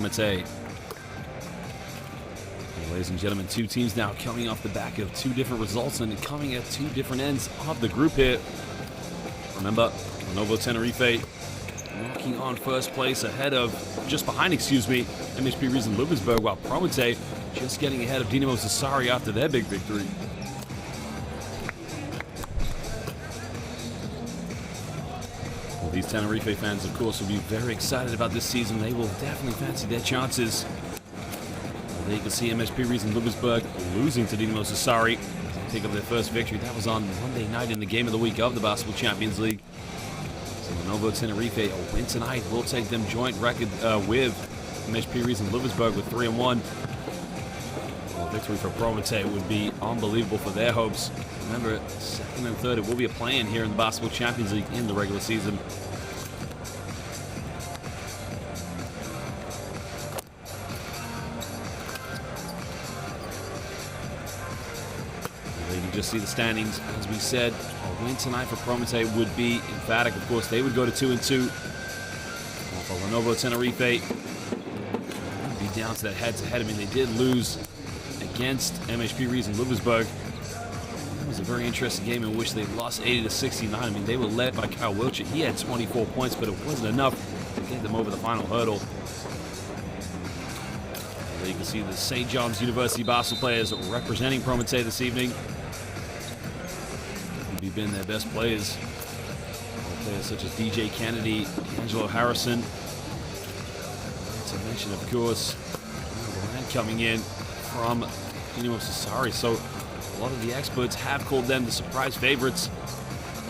Prometey. Ladies and gentlemen, two teams now coming off the back of two different results and coming at two different ends of the group here. Remember, Lenovo Tenerife knocking on first place just behind, MHP Riesen Ludwigsburg, while Prometey just getting ahead of Dinamo Sassari after their big victory. Well, these Tenerife fans, of course, will be very excited about this season. They will definitely fancy their chances. There you can see MHP Riesen Ludwigsburg losing to Dinamo Sassari. Pick up their first victory. That was on Monday night in the game of the week of the Basketball Champions League. So Lenovo Tenerife, a win tonight will take them joint record with MHP Riesen Ludwigsburg with 3-1. Well, victory for Prometey would be unbelievable for their hopes. Remember, second and third, it will be a play-in here in the Basketball Champions League in the regular season. You just see the standings. As we said, a win tonight for Prometey would be emphatic. Of course, they would go to 2-2. For Lenovo Tenerife, be down to that head-to-head. I mean, they did lose against MHP Riesen Ludwigsburg. It was a very interesting game in which they lost 80-69. I mean, they were led by Kyle Wiltshire. He had 24 points, but it wasn't enough to get them over the final hurdle. There you can see the St. John's University basketball players representing Prometey this evening. They've been their best players. Players such as DJ Kennedy, Angelo Harrison. To mention, of course, coming in from Dinamo Sassari. So a lot of the experts have called them the surprise favorites.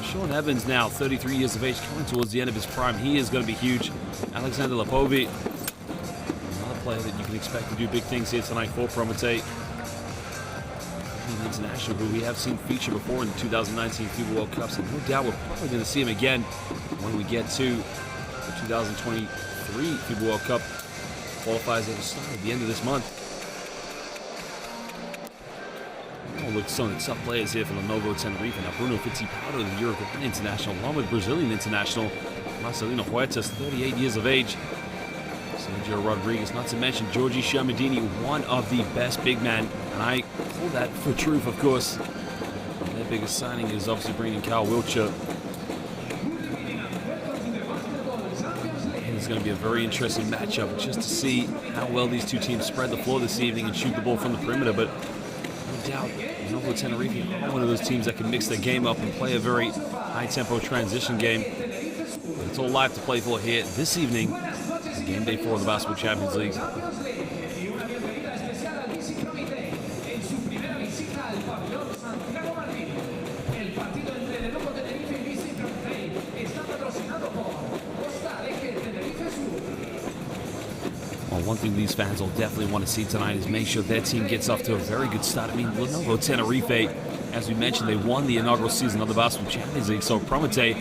Sean Evans, now 33 years of age, coming towards the end of his prime. He is going to be huge. Alexander Lapovi, another player that you can expect to do big things here tonight for Prometey. International, who we have seen feature before in the 2019 FIBA World Cups, and no doubt we're probably going to see him again when we get to the 2023 FIBA World Cup qualifiers that will start at the end of this month. Oh, look, some of the tough players here for Lenovo Tenerife. Now Bruno Fittipaldo, the Uruguayan international, along with Brazilian international Marcelino Huertas, 38 years of age. Sergio Rodriguez, not to mention Giorgi Shermadini, one of the best big men, and I hold that for truth, of course. And their biggest signing is obviously bringing Kyle Wiltshire. And it's going to be a very interesting matchup just to see how well these two teams spread the floor this evening and shoot the ball from the perimeter. But no doubt, Lenovo Tenerife are one of those teams that can mix their game up and play a very high-tempo transition game. But it's all live to play for here this evening. Game day 4 of the Basketball Champions League. Well, one thing these fans will definitely want to see tonight is make sure their team gets off to a very good start. I mean, Lenovo Tenerife, as we mentioned, they won the inaugural season of the Basketball Champions League, so Prometey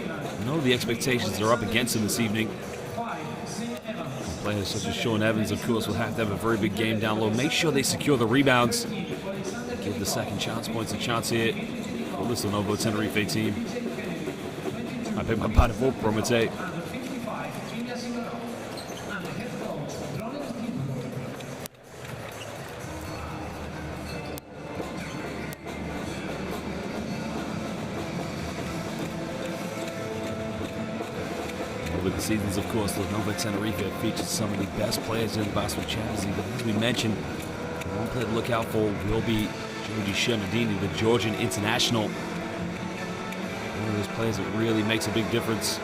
know the expectations are up against them this evening. Players such as Sean Evans, of course, will have to have a very big game down low. Make sure they secure the rebounds. Give the second chance points a chance here for this Lenovo Tenerife team. I beg my pardon for Prometey. Over the seasons, of course, Lenovo Tenerife have featured some of the best players in the Basketball Champions League. But as we mentioned, one player to look out for will be Giorgi Shermadini, the Georgian international. One of those players that really makes a big difference.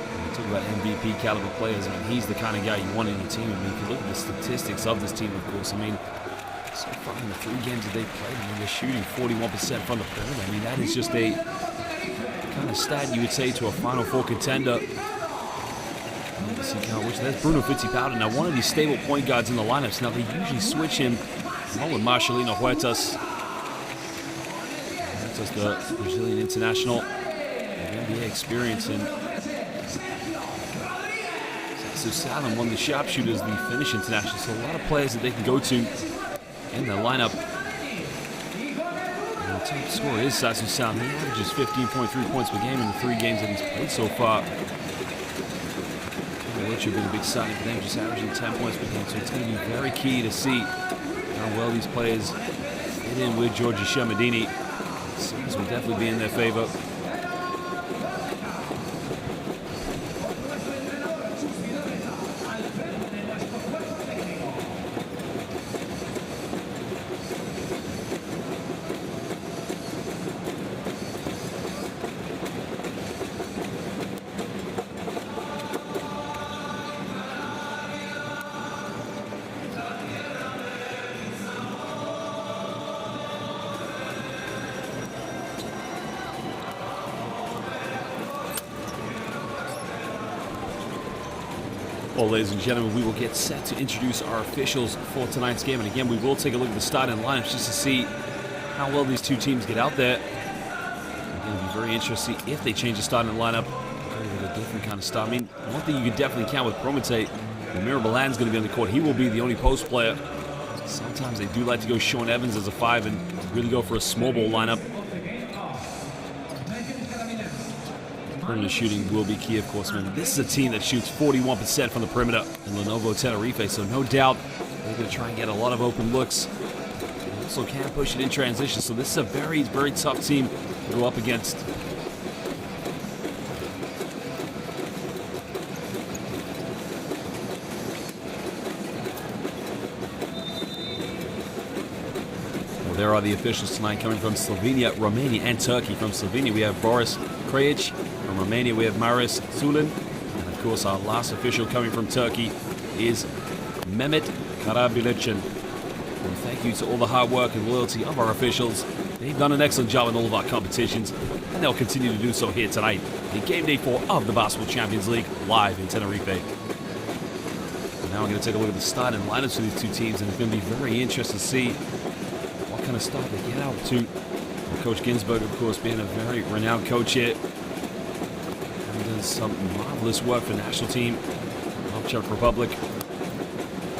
When we talk about MVP caliber players, I mean, he's the kind of guy you want in your team. I mean, if you look at the statistics of this team, of course, I mean, so far in the 3 games that they've played, I mean, they're shooting 41% from the perimeter. I mean, that is just a kind of stat you would say to a Final Four contender. There's Bruno Fittipaldo. Now, one of these stable point guards in the lineups. Now, they usually switch him along with Marcelino Huertas. Huertas, the Brazilian international, NBA experience. And so Salem, one of the sharpshooters, the Finnish international. So a lot of players that they can go to in their lineup. And the top scorer is Sasu Salem. He averages 15.3 points per game in the 3 games that he's played so far. Wiltshire been a big signing for them, just averaging 10 points per game. So it's going to be very key to see how well these players fit in with Georgia Shamadini. Size will definitely be in their favor. Well, ladies and gentlemen, we will get set to introduce our officials for tonight's game. And again, we will take a look at the starting lineups just to see how well these two teams get out there. Again, it'll be very interesting to see if they change the starting lineup. With a different kind of start. I mean, one thing you can definitely count with Prometey, Amir Balan's going to be on the court. He will be the only post player. Sometimes they do like to go Sean Evans as a 5 and really go for a small ball lineup. Perimeter shooting will be key, of course, man. This is a team that shoots 41% from the perimeter in Lenovo Tenerife, so no doubt they're going to try and get a lot of open looks. They also can push it in transition, so this is a very, very tough team to go up against. Well, there are the officials tonight coming from Slovenia, Romania, and Turkey. From Slovenia, we have Boris Krajic. From Romania, we have Maris Sulin. And of course, our last official coming from Turkey is Mehmet Karabilicin. And thank you to all the hard work and loyalty of our officials. They've done an excellent job in all of our competitions, and they'll continue to do so here tonight in Game Day 4 of the Basketball Champions League, live in Tenerife. And now we're going to take a look at the starting lineups for these two teams, and it's going to be very interesting to see what kind of start they get out to. And Coach Ginsberg, of course, being a very renowned coach here. Does some marvelous work for the national team of Czech Republic.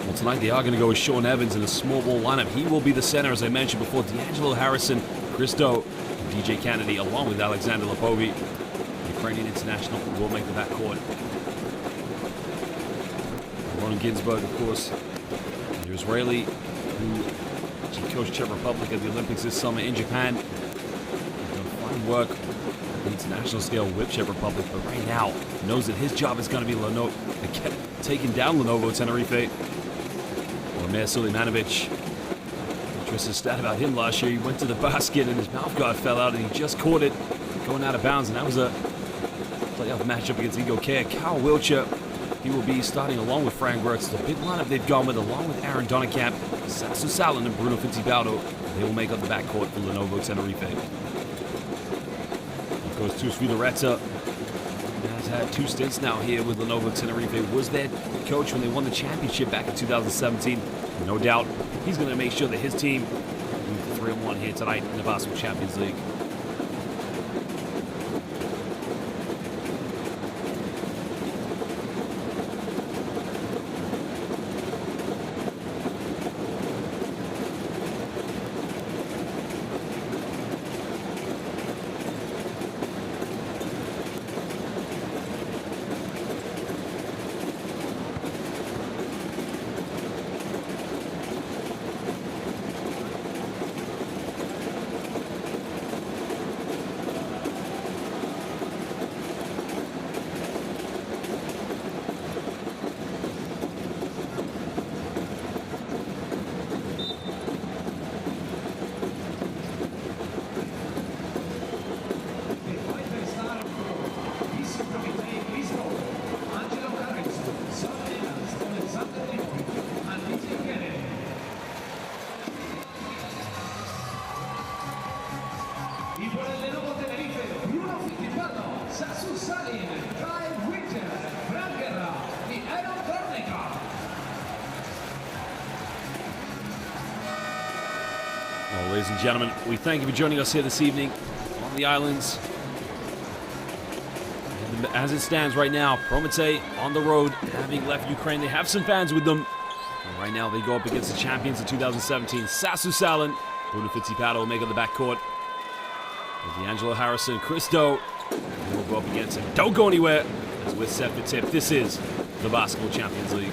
Well, tonight they are going to go with Sean Evans in a small ball lineup. He will be the center, as I mentioned before. D'Angelo Harrison, Christo, and DJ Kennedy, along with Alexander Lepovi. The Ukrainian international will make the backcourt. Ron Ginsberg, of course, the Israeli who actually coached Czech Republic at the Olympics this summer in Japan. He's done fine work the international scale with Czech Republic, but right now knows that his job is going to be taking down Lenovo Tenerife. Amir Sulemanovic. Interesting stat about him last year. He went to the basket and his mouth guard fell out and he just caught it going out of bounds, and that was a playoff matchup against Ego Kea. Kyle Wiltshire, he will be starting along with Frank Wirtz. The big lineup they've gone with, along with Aaron Donnekamp, Sasu Salin, and Bruno Fittipaldo. They will make up the backcourt for Lenovo Tenerife. Goes to Svidoretta. Has had 2 stints now here with Lenovo Tenerife. Was their coach when they won the championship back in 2017. No doubt he's going to make sure that his team moves to 3-1 here tonight in the Basketball Champions League. Well, ladies and gentlemen, we thank you for joining us here this evening on the islands. And as it stands right now, Prometey on the road, having left Ukraine. They have some fans with them. And right now they go up against the champions of 2017, Sasu Salin. Bruno Fittipaldo will make on the backcourt. D'Angelo Harrison, Christo will go up against him. Don't go anywhere as we're set for tip. This is the Basketball Champions League.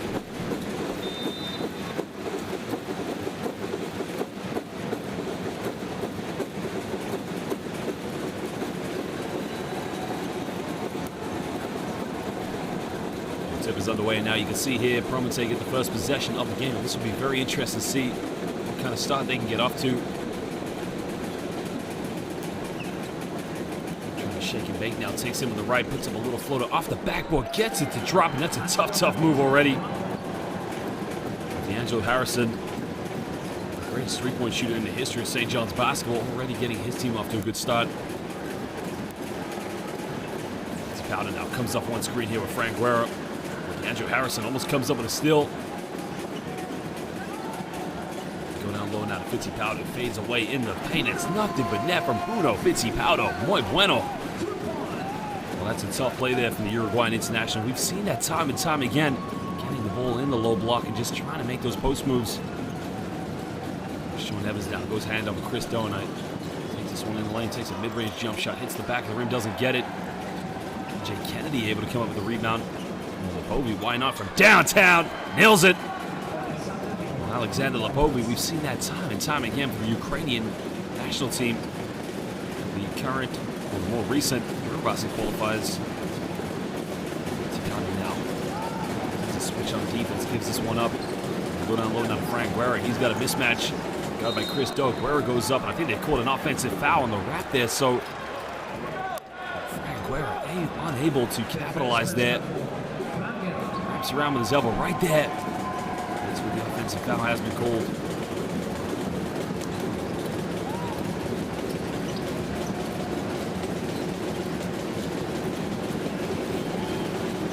Tip is underway, and now you can see here Prometey get the first possession of the game. This will be very interesting to see what kind of start they can get off to. Trying to shake and bake now, takes him to the right, puts him a little floater off the backboard, gets it to drop, and that's a tough move already. D'Angelo Harrison, the greatest three-point shooter in the history of St. John's basketball, already getting his team off to a good start. Powder now comes up one screen here with Frank Guerra. Andrew Harrison almost comes up with a steal. Go down low now to Fittipaldo. Fades away in the paint. It's nothing but net from Bruno Fittipaldo. Muy bueno. Well, that's a tough play there from the Uruguayan international. We've seen that time and time again. Getting the ball in the low block and just trying to make those post moves. Sean Evans down. Goes hand up with Chris Donite. Takes this one in the lane. Takes a mid-range jump shot. Hits the back of the rim. Doesn't get it. Jay Kennedy able to come up with a rebound. Lepovi, why not from downtown? Nails it. Well, Alexander Lepovi, we've seen that time and time again from the Ukrainian national team. The current, or the more recent, Eurobasket qualifiers. Now, there's a switch on defense, gives this one up. Go down low now to Frank Guerra. He's got a mismatch. Got by Chris Doe. Guerra goes up, and I think they called an offensive foul on the wrap there, so Frank Guerra unable to capitalize there. Around with his elbow right there. That's where the offensive foul has been called.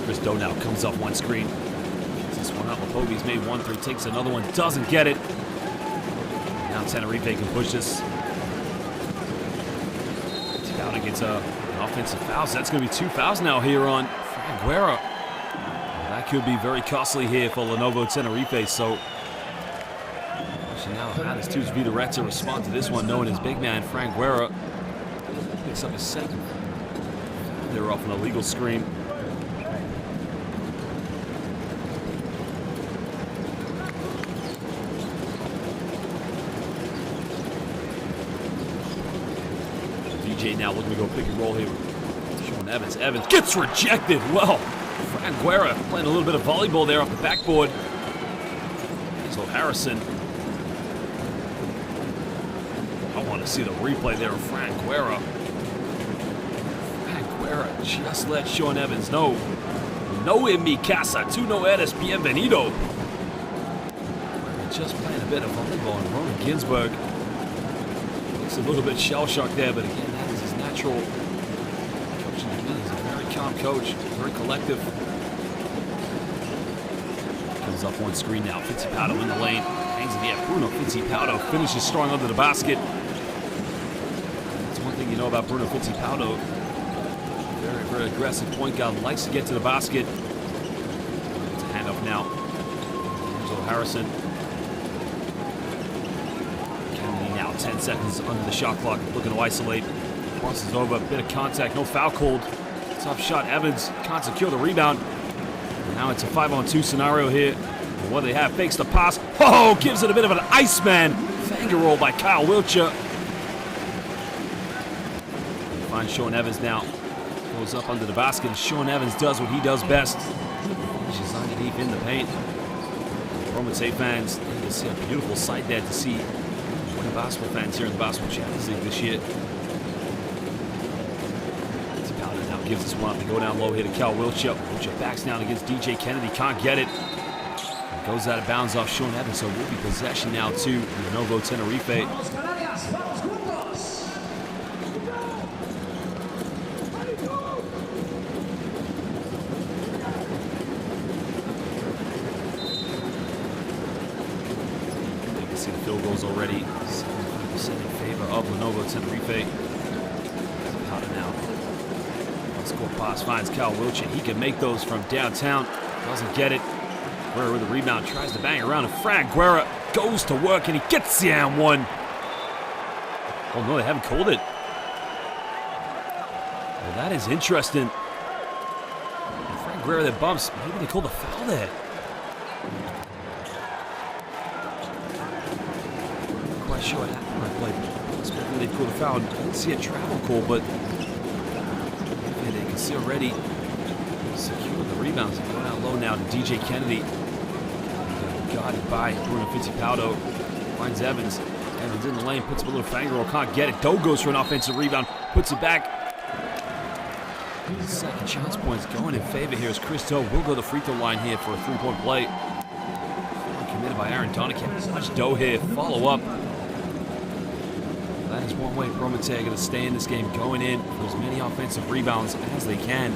Chris Doe now comes up one screen. Gets this one up. Lepovi's made 1-3, takes another one, doesn't get it. Now Tenerife can push this. Powder gets an offensive foul, so that's going to be 2 fouls now here on Frank Guerra. That could be very costly here for Lenovo Tenerife, so now Hannes Tuz Vidaret respond to this one, knowing his big man, Frank Guerra, picks up his second. They're off an illegal screen. DJ now looking to go pick and roll here with Sean Evans. Evans gets rejected. Well, Frank Guerra playing a little bit of volleyball there off the backboard. So Harrison. I want to see the replay there of Frank Guerra. Frank Guerra just let Sean Evans know. No en mi casa, tú no eres bienvenido. Just playing a bit of volleyball, and Ronan Ginsburg looks a little bit shell-shocked there, but again, that is his natural coaching. He's a very calm coach, very collective. Comes up one screen now. Fittipaldo in the lane. Hangs in the air. Bruno Fittipaldo finishes strong under the basket. That's one thing you know about Bruno Fittipaldo. Very, very aggressive point guard. Likes to get to the basket. It's a handoff now. Angelo Harrison. Kennedy now 10 seconds under the shot clock. Looking to isolate. Crosses over. Bit of contact. No foul called. Tough shot. Evans can't secure the rebound. Now it's a 5-on-2 scenario here. And what they have, fakes the pass. Oh, gives it a bit of an Iceman. Finger roll by Kyle Wiltshire. Finds Sean Evans now. Goes up under the basket, and Sean Evans does what he does best. Finishes underneath in the paint. Prometey fans, you see a beautiful sight there to see winning basketball fans here in the Basketball Champions League this year. Now gives this one up to go down low here to Cal Wiltshire. Wiltshire backs down against DJ Kennedy, can't get it. And goes out of bounds off Sean Evans, so will be possession now to Lenovo Tenerife. You can see the field goals already. 75% in favor of Lenovo Tenerife. Powder now. Score pass finds Cal Wiltshire. He can make those from downtown. Doesn't get it. Guerra with a rebound. Tries to bang around. And Frank Guerra goes to work and he gets the and one. Oh no, they haven't called it. Well, that is interesting. Frank Guerra that bumps. Maybe they called a foul there. Not quite sure what happened on that play. Expecting they'd call a foul. I didn't see a travel call, but yeah, they can see already. Secure the rebounds. Going out low now to DJ Kennedy. Guarded by Bruno Fittipaldo. Finds Evans. Evans in the lane, puts up a little finger roll, can't get it. Doe goes for an offensive rebound, puts it back. Second chance points going in favor here as Chris Doe will go to the free throw line here for a three-point play. Committed by Aaron Donican. Watch Doe here, follow up. That is one way Prometey are going to stay in this game, going in for as many offensive rebounds as they can.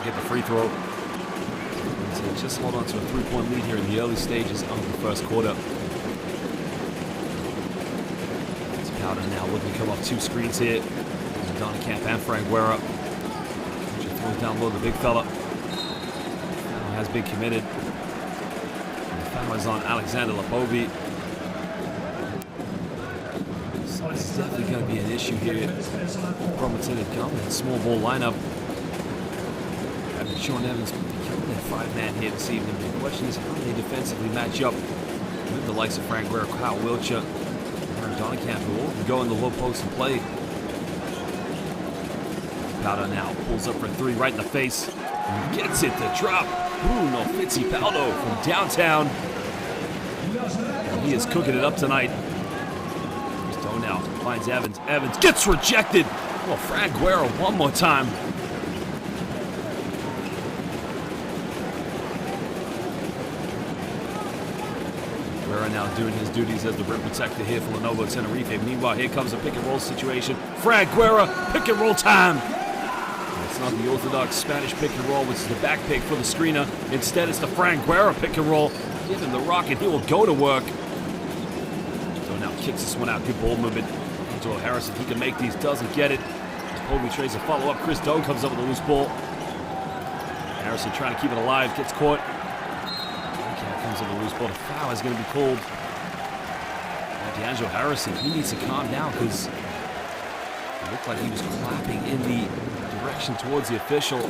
Get the free throw. So just hold on to a three-point lead here in the early stages of the first quarter. It's Powder now looking to come off two screens here. Donikamp and Frank Guerra. Just throws down low the big fella. Foul has been committed. And the foul is on Alexander Lapovi. So it's definitely going to be an issue here. Prometey to come in small ball lineup. Sean Evans becoming their five-man here this evening. The question is how they defensively match up with the likes of Frank Guerra, Kyle Wilcher, Aaron Donikamp, who all can go in the low post and play. Powder now pulls up for three right in the face. And gets it to drop. Bruno Fittipaldo from downtown. And he is cooking it up tonight. Doe now finds Evans. Evans gets rejected. Well, Frank Guerra one more time. Guerra now doing his duties as the rim protector here for Lenovo Tenerife. Meanwhile, here comes a pick and roll situation. Frank Guerra, pick and roll time. It's not the orthodox Spanish pick and roll, which is the back pick for the screener. Instead, it's the Frank Guerra pick and roll. Give him the rock and he will go to work. So now kicks this one out. Good ball movement. Angelo Harrison, he can make these, doesn't get it. Kobe tries to follow up. Chris Doe comes up with a loose ball. Harrison trying to keep it alive, gets caught. Comes with a loose ball. The foul is going to be called. D'Angelo Harrison, he needs to calm down because it looked like he was clapping in the direction towards the official.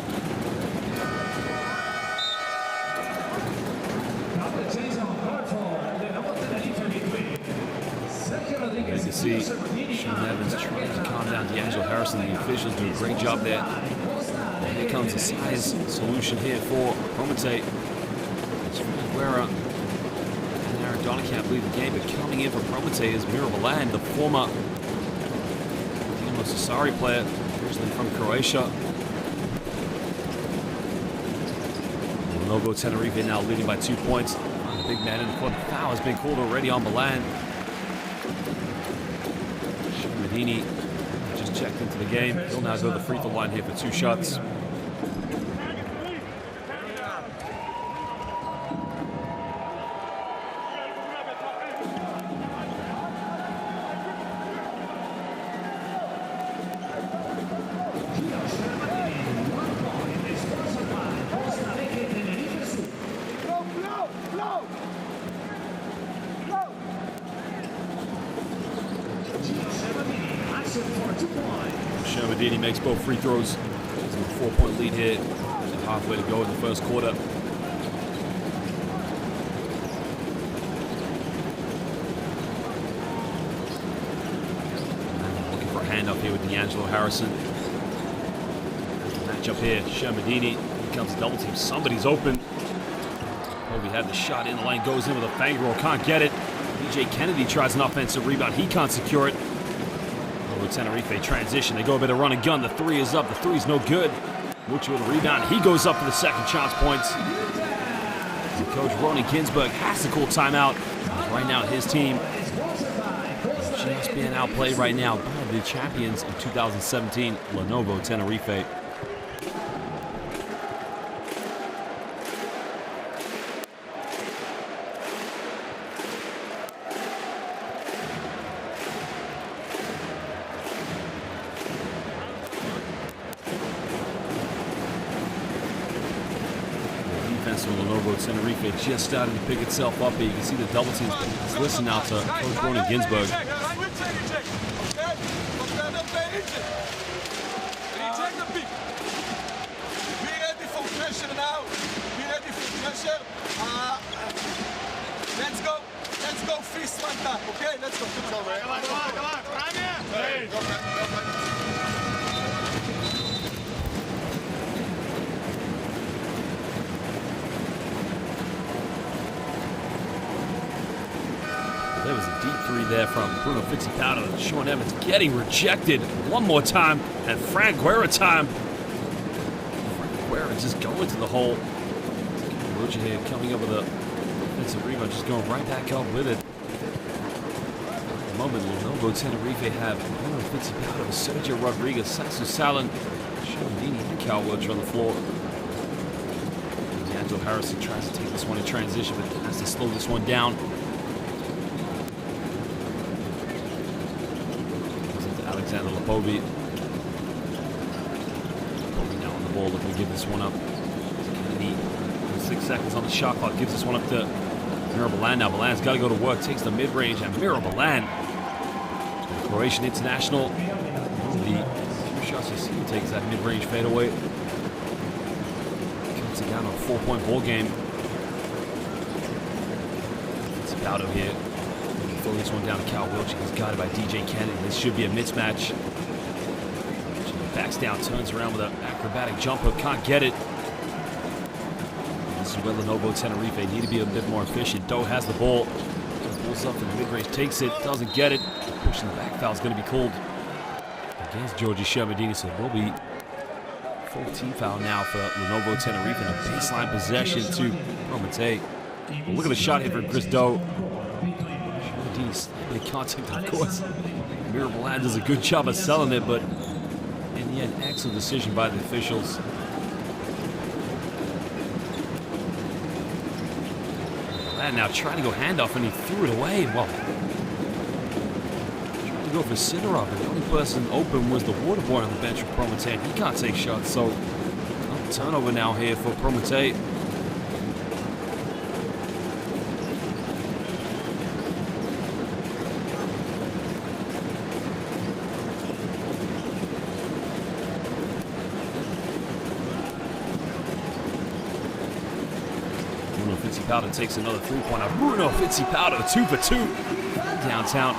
You can see Sean Evans trying to calm down D'Angelo Harrison. The officials do a great job there. And here comes a size solution here for Prometey. Guerra and Aaron Donikamp lead the game, but coming in for Prometey is Miro Milan, the former Dinamo Sassari player, originally from Croatia. Lenovo Tenerife now leading by 2 points. The big man in the court. The foul has been called already on Milan. Medini just checked into the game. He'll now go to the free throw line here for 2 shots. Medini makes both free throws. It's a 4-point lead here. Halfway to go in the first quarter. Looking for a handoff here with D'Angelo Harrison. Match up here. Shermadini. Here comes a double team. Somebody's open. Kobe had the shot in the lane. Goes in with a finger roll. Can't get it. DJ Kennedy tries an offensive rebound. He can't secure it. Tenerife transition. They go a bit of run and gun. The three is up. The three's no good. Mucho with a rebound. He goes up for the second chance points. And Coach Ronnie Ginsberg has to call timeout. Right now, his team is just being outplayed right now by the champions in 2017, Lenovo Tenerife. from Lenovo Tenerife just starting to pick itself up here. You can see the double teams. Let's listen now to Coach Ronan Ginsburg. Let's go fist like that, okay? Let's go. Come on. Hey, go. There was a deep three there from Bruno Fittipaldo. Sean Evans getting rejected one more time, and Frank Guerra time. Frank Guerra just going to the hole. Roger here coming up with a offensive rebound, just going right back up with it. At the moment, Lenovo Tenerife have Bruno Fittipaldo, Sergio Rodriguez, Sasu Salin, Sean Dini, and Cal Welcher on the floor. D'Angelo Harrison tries to take this one in transition, but has to slow this one down. Alexander Lepovi. Lepovi now on the ball, looking to give this one up. Kennedy, 6 seconds on the shot clock, gives this one up to Mirabalan. Now Balan's got to go to work, takes the mid-range, and Mirabalan, the Croatian international. The few shots you see, he takes that mid-range fadeaway. Cuts it down to a 4-point ball game. It's Baudo here. Throw this one down to Cal Welcher. He's guarded by DJ Kennedy. This should be a mismatch. Backs down, turns around with an acrobatic jumper. Can't get it. This is where Lenovo Tenerife need to be a bit more efficient. Doe has the ball. Pulls up in the mid-range, takes it, doesn't get it. Pushing the back foul is going to be called against Georgi Shermadini. So it will be full team foul now for Lenovo Tenerife and a baseline possession to Prometey. Well, look at the shot here for Chris Doe. Slightly contact, of course. Mirabalan does a good job of selling it, but in the end, excellent decision by the officials. Mirabalan now trying to go handoff, and he threw it away. Well, trying to go for Sidorov, but the only person open was the water boy on the bench for Prometey, and he can't take shots, so turnover now here for Prometey. Fittipaldo takes another three-pointer. Bruno Fittipaldo, 2 for 2 downtown.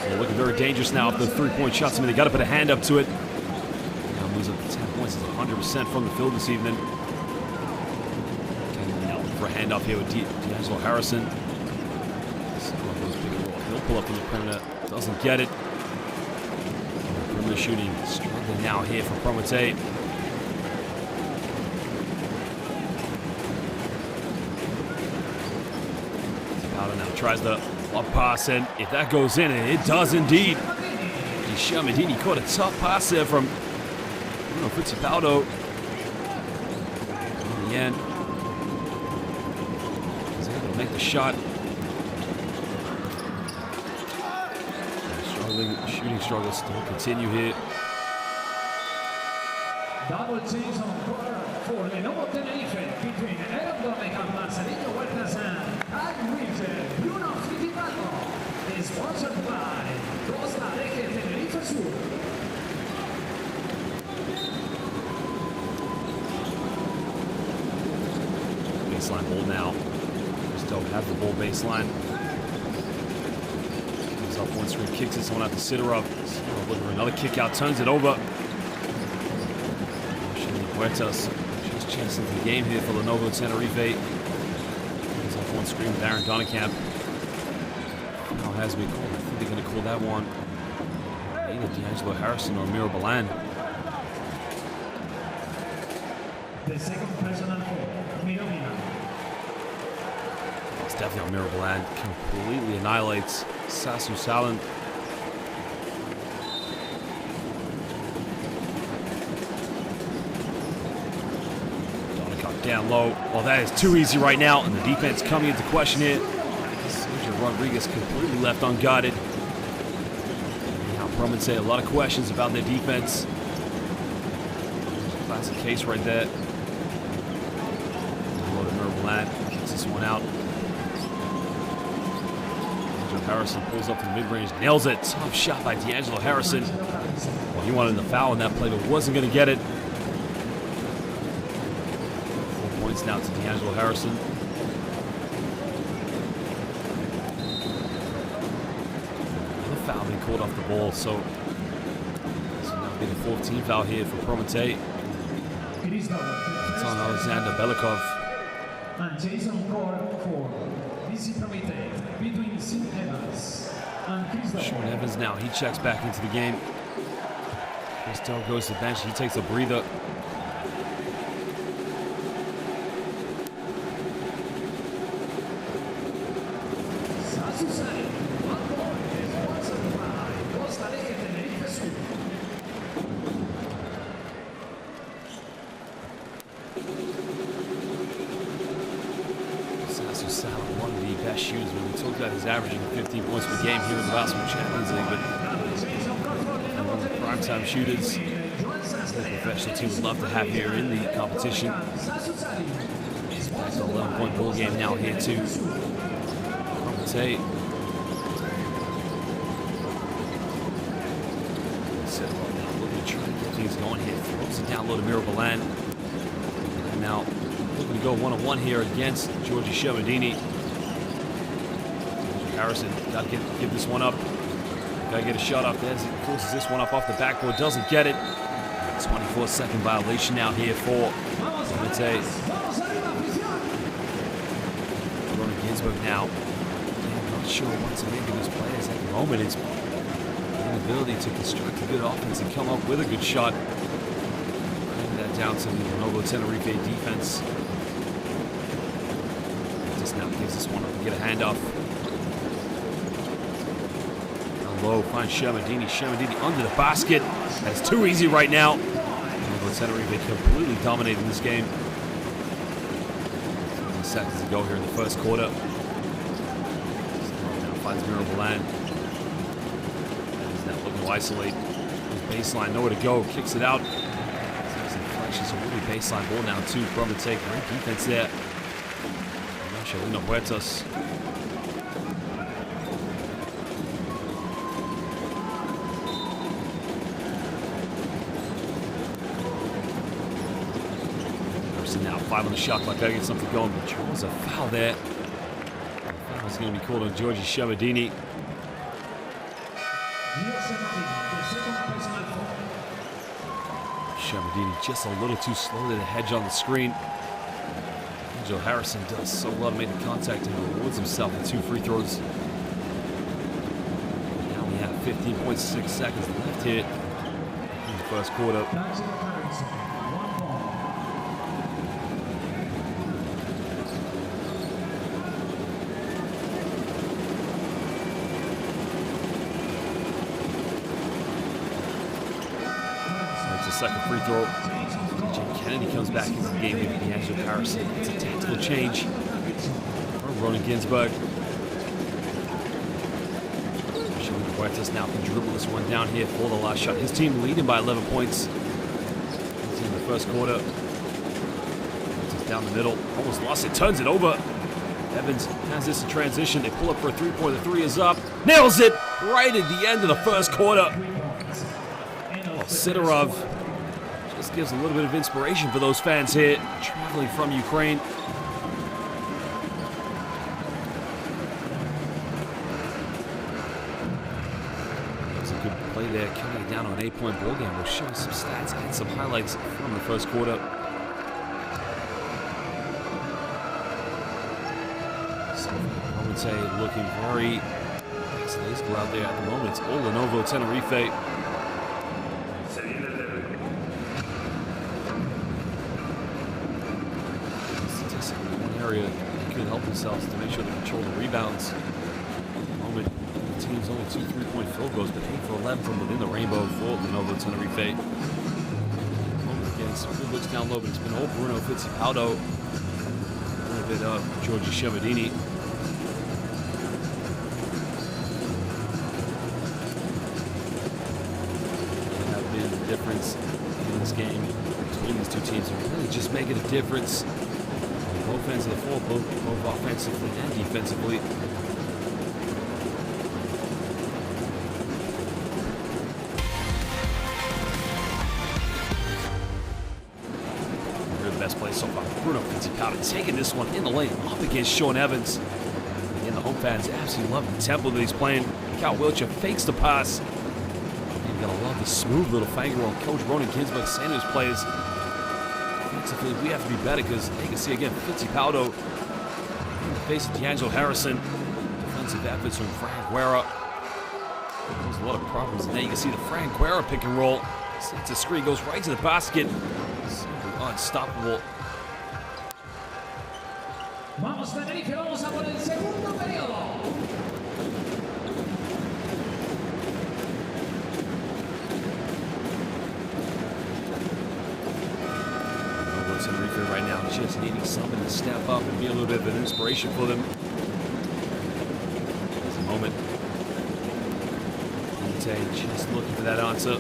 They're looking very dangerous now with the three-point shots. I mean, they got to put a hand up to it. Now moves up to 10 points. It's 100% from the field this evening. Now for a handoff here with D'Angelo Harrison. He'll pull up from the perimeter. Doesn't get it. Perimeter shooting struggling now here for Prometey. Now tries the up pass, and if that goes in, and it does indeed. Shermadini caught a tough pass there from Bruno Fittipaldo. In the end, he's able to make the shot. Shooting struggles still continue here. Double change on quarter for Lenovo Tenerife between Aaron Birmingham, Marcelino Huertas and Bruno Fittipaldo is sponsored by Costa Rica Tenerife Sur. Baseline ball now. Still have the ball baseline. Comes up one screen, kicks it, someone out to Sidorov. Looking for another kick out, turns it over. Huertas just chancing the game here for Lenovo Tenerife. Comes up one screen with Aaron Donnekamp. Now has me called. I think they're going to call that one either D'Angelo Harrison or Mirabalan. The second personal foul, Miromina. It's definitely on Mirabalan. Completely annihilates Sasu Salin. Down low. Well, that is too easy right now, and the defense coming into question here. Sergio Rodriguez completely left unguarded. Now Prometey, a lot of questions about their defense. Classic case right there. Milan gets this one out. Harrison pulls up to the mid-range, nails it. Tough shot by D'Angelo Harrison. Well, he wanted the foul in that play, but wasn't going to get it. 4 points now to D'Angelo Harrison. Another foul being called off the ball, so now be the 4th team foul here for Prometey. It's on Alexander Belikov. And Jason Core for BC Prometey between St. Evans and Chris Sean Evans now, he checks back into the game. Christel goes to the bench, he takes a breather. One of the best shooters. When we talked about his averaging 15 points per game here in the Basketball Champions League, but one of the primetime shooters the professional team would love to have here in the competition. Back to 11-point ball game now here too. Prometey. Looking to try to get things going here. Throws it down low to Mirabalan. And now looking to go one-on-one here against Georgie Shermadini. Harrison, got to give this one up. Got to get a shot off there as he forces this one up off the backboard. Doesn't get it. 24-second violation now here for Prometey. Ronnie Ginsburg now. I'm not sure what to make of his players at the moment. It's the inability to construct a good offense and come up with a good shot. Bring that down to the Lenovo Tenerife defense. Just now gives this one up to get a handoff. Low, finds Shermadini. Shermadini under the basket. That's too easy right now. Tenerife completely dominating this game. 7 seconds to go here in the first quarter. Now finds Mirabalan. He's now looking to isolate his baseline. Nowhere to go. Kicks it out. It's a really baseline ball now too. Prometey. Great defense there. Lino Huertas. Now 5 on the shot clock, gotta get something going, but draws a foul there. Foul's going to be called on Georgie Shermadini. Shermadini just a little too slow to the hedge on the screen. Angel Harrison does so well to make the contact and rewards himself with 2 free throws. Now we have 15.6 seconds left here in the first quarter. Second free throw. Jim Kennedy comes back into the game with D'Angelo Harrison. It's a tactical change from Ronan Ginsburg. Huertas now can dribble this one down here for the last shot. His team leading by 11 points in the first quarter. It's down the middle. Almost lost it. Turns it over. Evans has this in transition. They pull up for a three-pointer. The 3 is up. Nails it right at the end of the first quarter. Sidorov just gives a little bit of inspiration for those fans here, traveling from Ukraine. That's a good play there, cutting it down on an 8-point ball game. We'll show some stats and some highlights from the first quarter. So Prometey looking very lackadaisical out there at the moment. It's all Lenovo Tenerife. Area could help themselves to make sure they control the rebounds. At the moment, the team's only 2 3-point field goals, but 8 for 11 from within the rainbow for Lenovo Tenerife. Again, some good looks down low, but it's been all Bruno Fittipaldo. A little bit of Georgie Shermadini. That have been the difference in this game between these two teams. They're really just making a difference. Both both ends of the floor, both offensively and defensively. We're the best play so far. Bruno Fittipaldo taking this one in the lane up against Sean Evans. Again, the home fans absolutely love the tempo that he's playing. Cal Wiltshire fakes the pass. You're going to love the smooth little finger roll. Coach Ronan Ginsburg saying to his players, defensively, we have to be better because you can see again, Fittipaldo in the face of D'Angelo Harrison. Defensive efforts from Frank Guerra. There's a lot of problems. And there you can see the Frank Guerra pick and roll. Sets a screen, goes right to the basket. Simply unstoppable. Vamos Tenerife, vamos a por el segundo periodo. Tenerife right now just needing something to step up and be a little bit of an inspiration for them. There's a moment. Gameday just looking for that answer.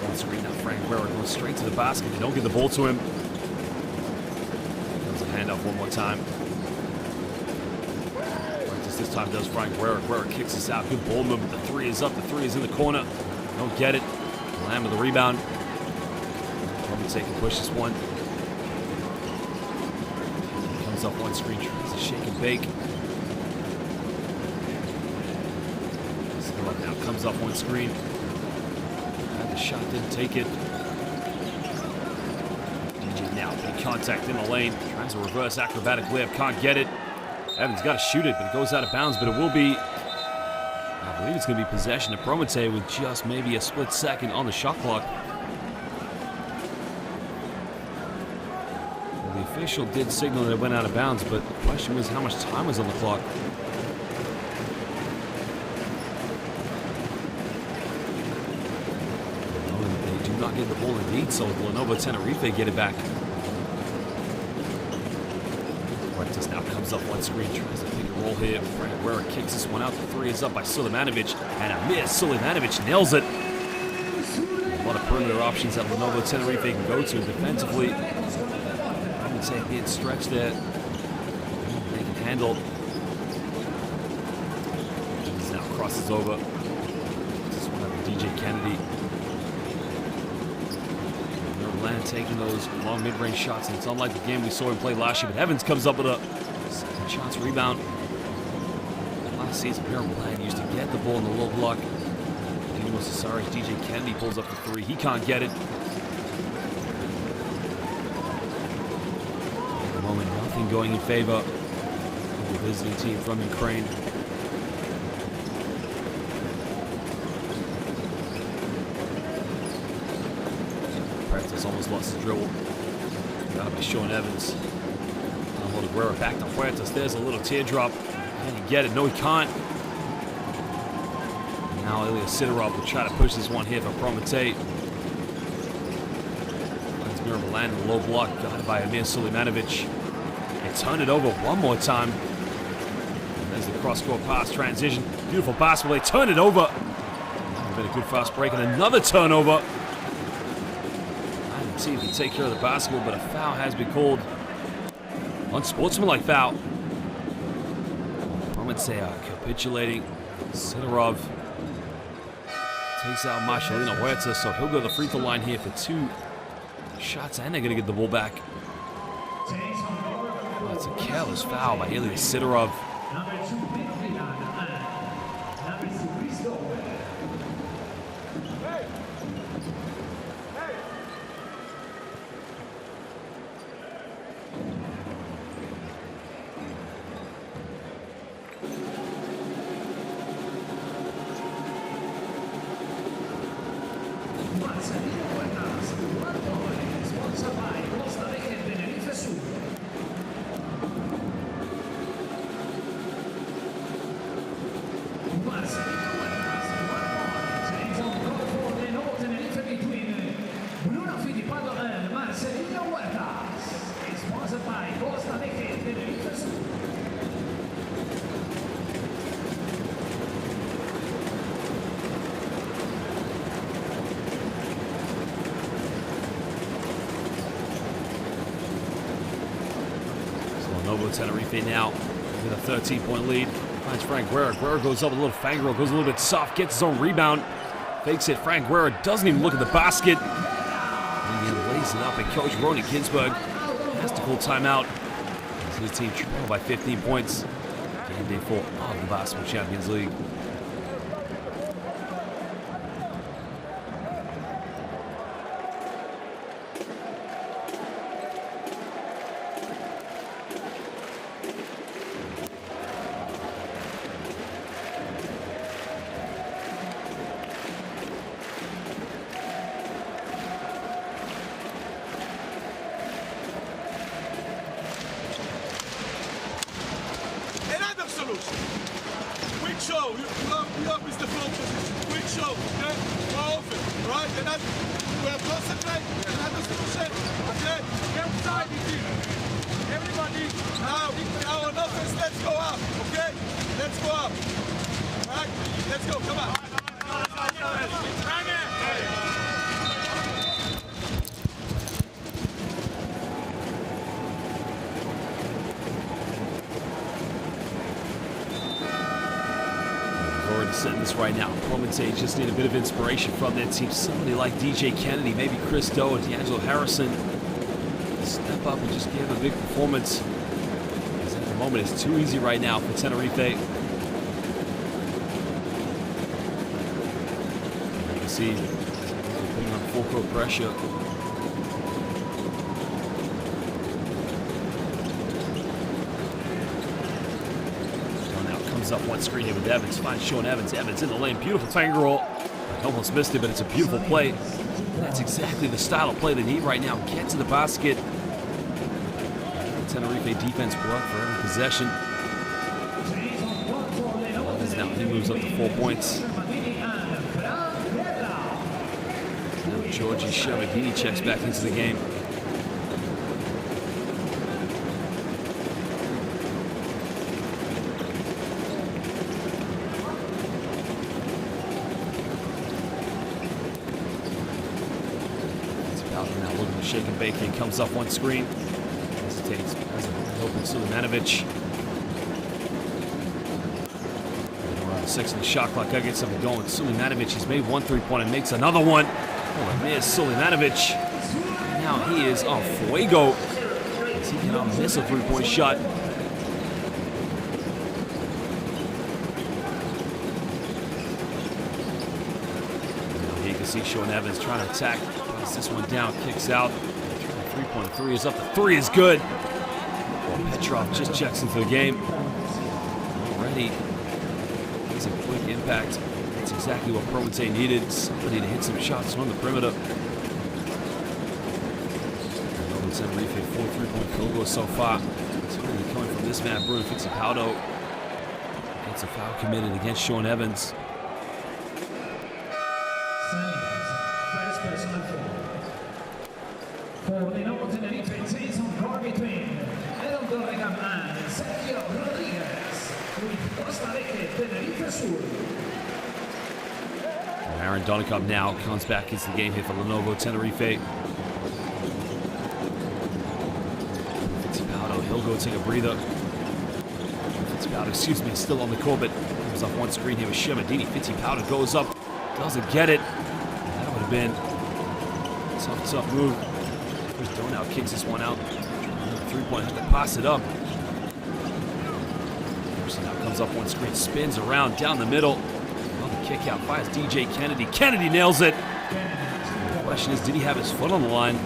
On screen now, Frank Guerra going straight to the basket. They don't get the ball to him. Comes a handoff one more time. This time does Frank Guerra. Guerra kicks us out. Good ball movement. The three is up. The three is in the corner. Don't get it. Lamb with the rebound. Take and push this one. Comes up one screen, tries to shake and bake. Still up now, comes up one screen. And the shot didn't take it. DJ now, big contact in the lane. Tries a reverse acrobatic layup, can't get it. Evans got to shoot it, but it goes out of bounds, but it will be, I believe it's going to be possession to Prometey with just maybe a split second on the shot clock. The official did signal that it went out of bounds, but the question was how much time was on the clock. They do not get the ball indeed, so Lenovo Tenerife get it back. Fuertes now comes up one screen, tries to pick and roll here. Frank Guerra kicks this one out. The three is up by Sulemanovic, and a miss. Sulemanovic nails it. A lot of perimeter options that Lenovo Tenerife can go to defensively. Say being stretched there. They can handle. This now crosses over. This one over DJ Kennedy. Land taking those long mid-range shots, and it's unlike the game we saw him play last year. But Evans comes up with a second chance rebound. Last season, Land used to get the ball in the low block. And he was sorry. DJ Kennedy pulls up the three. He can't get it. Nothing going in favor of the visiting team from Ukraine. Practice almost lost his dribble. Got by Sean Evans. Guerra back to Fuertes. There's a little teardrop. Can he get it? No, he can't. Now Ilya Sidorov will try to push this one here for Prometey. Land in the low block, guarded by Amir Sulemanovic. Turn it over one more time. And there's the cross-court pass transition. Beautiful basketball. They turn it over. Been a good fast break and another turnover. I didn't see if he take care of the basketball, but a foul has been called. Unsportsmanlike foul. Prometey capitulating. Sidorov takes out Marcelino Huerta, so he'll go to the free throw line here for 2 shots, and they're going to get the ball back. That's a careless foul by Ilya Sidorov. Lenovo Tenerife now with a 13-point lead. Finds Frank Guerra. Guerra goes up a little fang roll, goes a little bit soft, gets his own rebound. Fakes it. Frank Guerra doesn't even look at the basket. And he lays it up, and Coach Ronnie Ginsburg has to call timeout. As his team trailed by 15 points. Game day 4 of the Basketball Champions League. Quick show, you up is the flow position. Quick show, okay? More often, right? And that, we have concentrate, another solution, okay? Outside the team. Everybody, now on offense, let's go up, okay? Let's go up. Right? Let's go, come on. Right here. Setting this right now. Prometey just need a bit of inspiration from their team. Somebody like DJ Kennedy, maybe Chris Doe or D'Angelo Harrison. Step up and just give a big performance. Because at the moment it's too easy right now for Tenerife. You can see they're putting on full court pressure. Up one screen here with Evans. Finds Sean Evans. Evans in the lane. Beautiful finger roll. Almost missed it, but it's a beautiful play. That's exactly the style of play they need right now. Get to the basket. Tenerife defense block for every possession. Now he moves up to 4 points. Now Georgie Shermadini checks back into the game. Shake and bake. He comes up one screen. Hesitates. Has it open Sulemanovic. Around the 6 in the shot clock. Gotta get something going. Sulemanovic, he's made one 3-pointer, makes another one. Oh, a miss. Sulemanovic. Now he is on fuego. As he cannot miss a 3-point shot. Now here you can see Sean Evans trying to attack. This one down, kicks out. 3.3 is up. The 3 is good. Petrov just checks into the game. Already has a quick impact. That's exactly what Prometey needed. Somebody to hit some shots on the perimeter. Lenovo Tenerife 4 3-point field goals so far. It's really coming from this man, Bruno Fittipaldo. Gets a foul committed against Sean Evans. For Lenovo Tenerife, it is on court between Lenovo and Sergio Rodriguez with Costa Rica, Tenerife Sur. Aaron Donikov now comes back into the game here for Lenovo Tenerife. Fittipaldo, he'll go take a breather. Fittipaldo, excuse me, still on the court, but comes off one screen here with Shermadini. Fittipaldo goes up, doesn't get it. That would have been a tough move. Chris Doe now kicks this one out. 3-point, has to pass it up. Anderson now comes up one screen, spins around down the middle. Another kick out, fires DJ Kennedy. Kennedy nails it. The question is, did he have his foot on the line?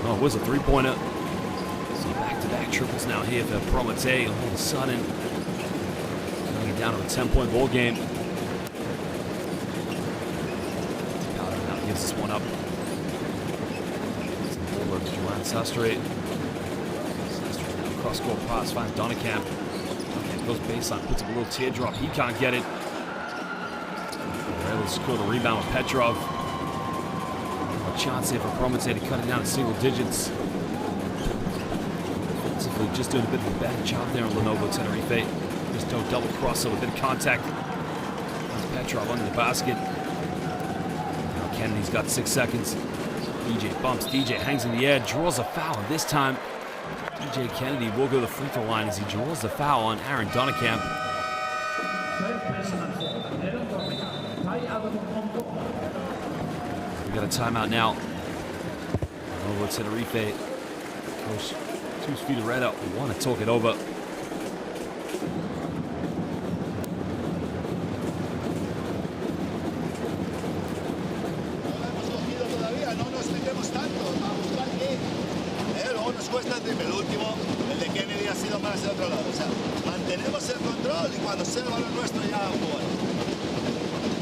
No, it was a 3-pointer. So back-to-back triples now here for Prometey. All of a sudden, coming down to a 10-point ball game. Powder now gives this one up. Sastre now cross-court pass, finds Donekamp. Goes baseline, puts up a little teardrop. He can't get it. They're able to score the rebound with Petrov. A chance here for Prometey to cut it down to single digits. Offensively, just doing a bit of a bad job there on Lenovo Tenerife. Just don't double cross, so a bit of contact. Finds Petrov under the basket. Now Kennedy's got 6 seconds. DJ bumps, DJ hangs in the air, draws a foul, and this time DJ Kennedy will go to the free throw line as he draws the foul on Aaron Donnekamp. We got a timeout now. Lenovo Tenerife. Coach Two Feet Red up. We want to talk it over. Cuesta el triple, el último, el de Kennedy ha sido más de otro lado. O sea, mantenemos el control y cuando sea el balón nuestro ya jugar.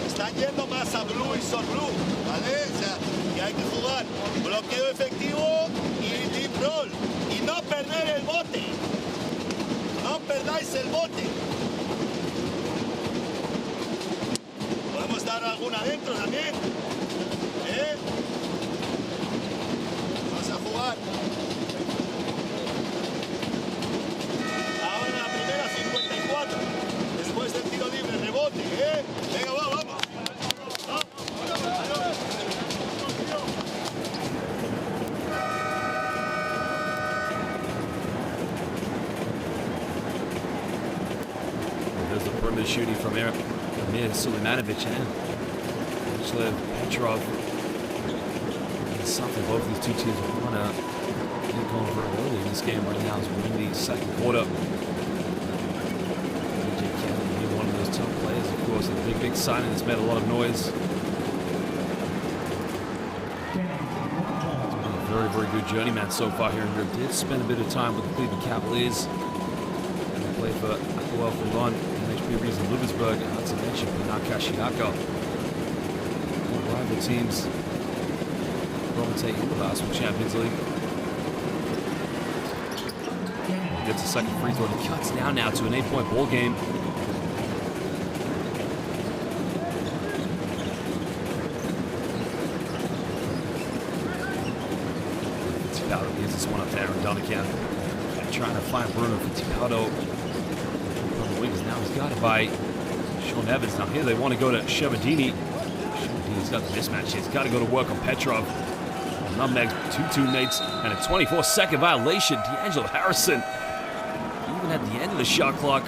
Están yendo más a blue y short blue, ¿vale? O sea, que hay que jugar bloqueo efectivo y deep roll. Y no perder el bote. No perdáis el bote. Podemos dar alguna adentro también. Vamos a jugar. Después del tiro libre, rebote, Venga, vamos. There's the perimeter shooting from Amir Sulemanovic and Petrov. It's something both these two teams want to get going very early in this game right now as we're in the second quarter. Top players, of course, a big signing that's made a lot of noise. It's been a very good journeyman so far here in Europe. Did spend a bit of time with the Cleveland Cavaliers. And they played for Aqua Fulon, MHP Rees in Ludwigsburg, and not to mention Nakashiaka. Rival teams. Prometey in the Basketball Champions League. Gets a second free throw. He cuts down now to an 8-point ball game. This one up to Aaron Donnekamp. Trying to find Bruno Fittipaldo on the wings. Now he's got it by Sean Evans. Now here they want to go to Shevardini. Shevardini's got the mismatch here. He's got to go to work on Petrov. Nutmegs, two teammates, and a 24-second violation. D'Angelo Harrison, even at the end of the shot clock,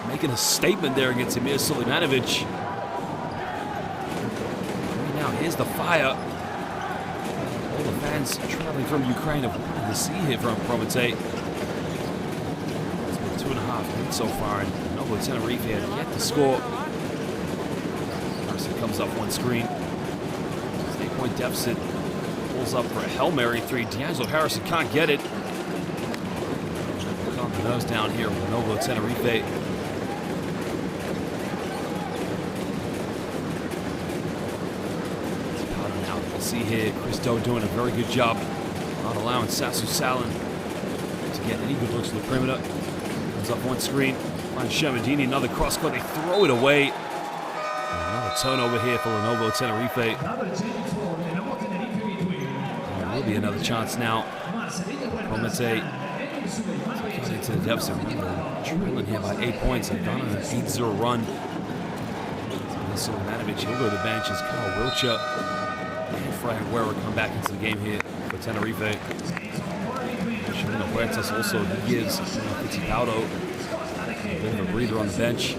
making a statement there against Emir Sulemanovic. Right now, here's the fire. All the fans traveling from Ukraine have wanted to see here from Prometey. It's been 2.5 minutes so far, and Lenovo Tenerife had yet to score. Harrison comes up one screen. It's an 8-point deficit. Pulls up for a Hail Mary three. D'Angelo Harrison can't get it. Calm the nose down here with Lenovo Tenerife. See here, Chris Doe doing a very good job not allowing Sassu Salin to get any good looks at the perimeter. Comes up one screen, finds Shevardini, another cross-court, they throw it away. Another turnover here for Lenovo Tenerife. There will be another chance now. Prometey goes into the deficit. Trailing here by 8 points. They've gone on an 8-0 run. Sulemanovic, he'll go to the bench as Kyle Wiltshire and Frank Guerra come back into the game here for Tenerife. Shalino Huertas also gives Fittipaldo a bit of a breather on the bench.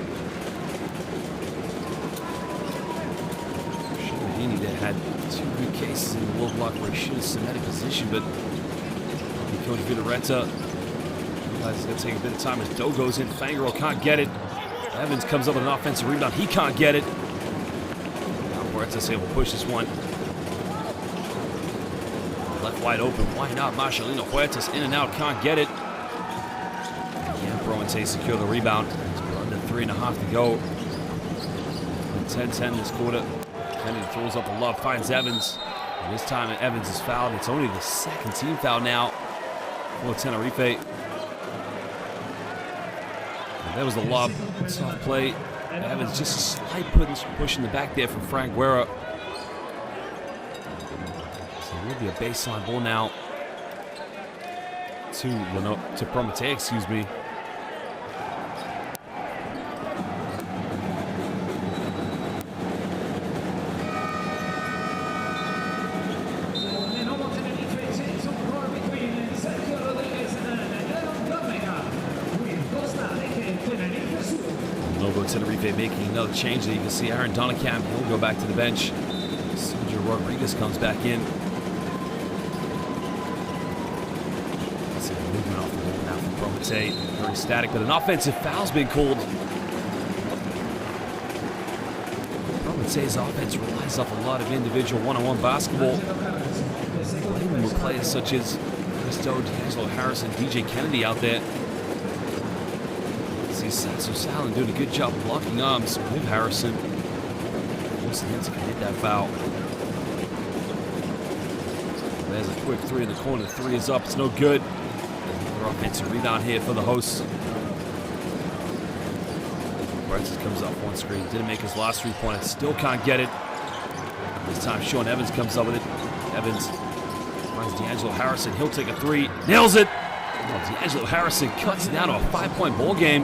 Shevardini that had 2 good cases in the low block where he should have cemented position, but Coach Vitoretta realizes it's going to take a bit of time as Doe goes in. Fangirl can't get it. Evans comes up with an offensive rebound. He can't get it. Now Huertas able to push this one. Left wide open. Why not? Marcelino Huertas in and out. Can't get it. Again, Prometey secure the rebound. It's under 3.5 to go. 10-10 this quarter. Kennedy throws up a lob. Finds Evans. And this time Evans is fouled. It's only the second team foul now for Tenerife. And there was the lob. Soft play. Evans just a slight push in the back there from Frank Guerra. So it will be a baseline ball now to Prometey, excuse me. Tenerife making another change there. You can see Aaron Donacamp, he'll go back to the bench. Sergio Rodriguez comes back in. See the movement off the ball now from Prometey. Very static, but an offensive foul's been called. Prometey's offense relies off a lot of individual one-on-one basketball. Even with players such as Chris Doe, D'Angelo Harrison, DJ Kennedy out there. See Satsu Salin doing a good job blocking arms with Harrison. Forcing him to commit that foul. There's a quick three in the corner. Three is up. It's no good. Another offensive rebound here for the hosts. Francis comes up one screen. Didn't make his last three-pointer. Still can't get it. This time Sean Evans comes up with it. Evans finds D'Angelo Harrison. He'll take a three. Nails it. Oh, D'Angelo Harrison cuts it down to a 5-point ball game.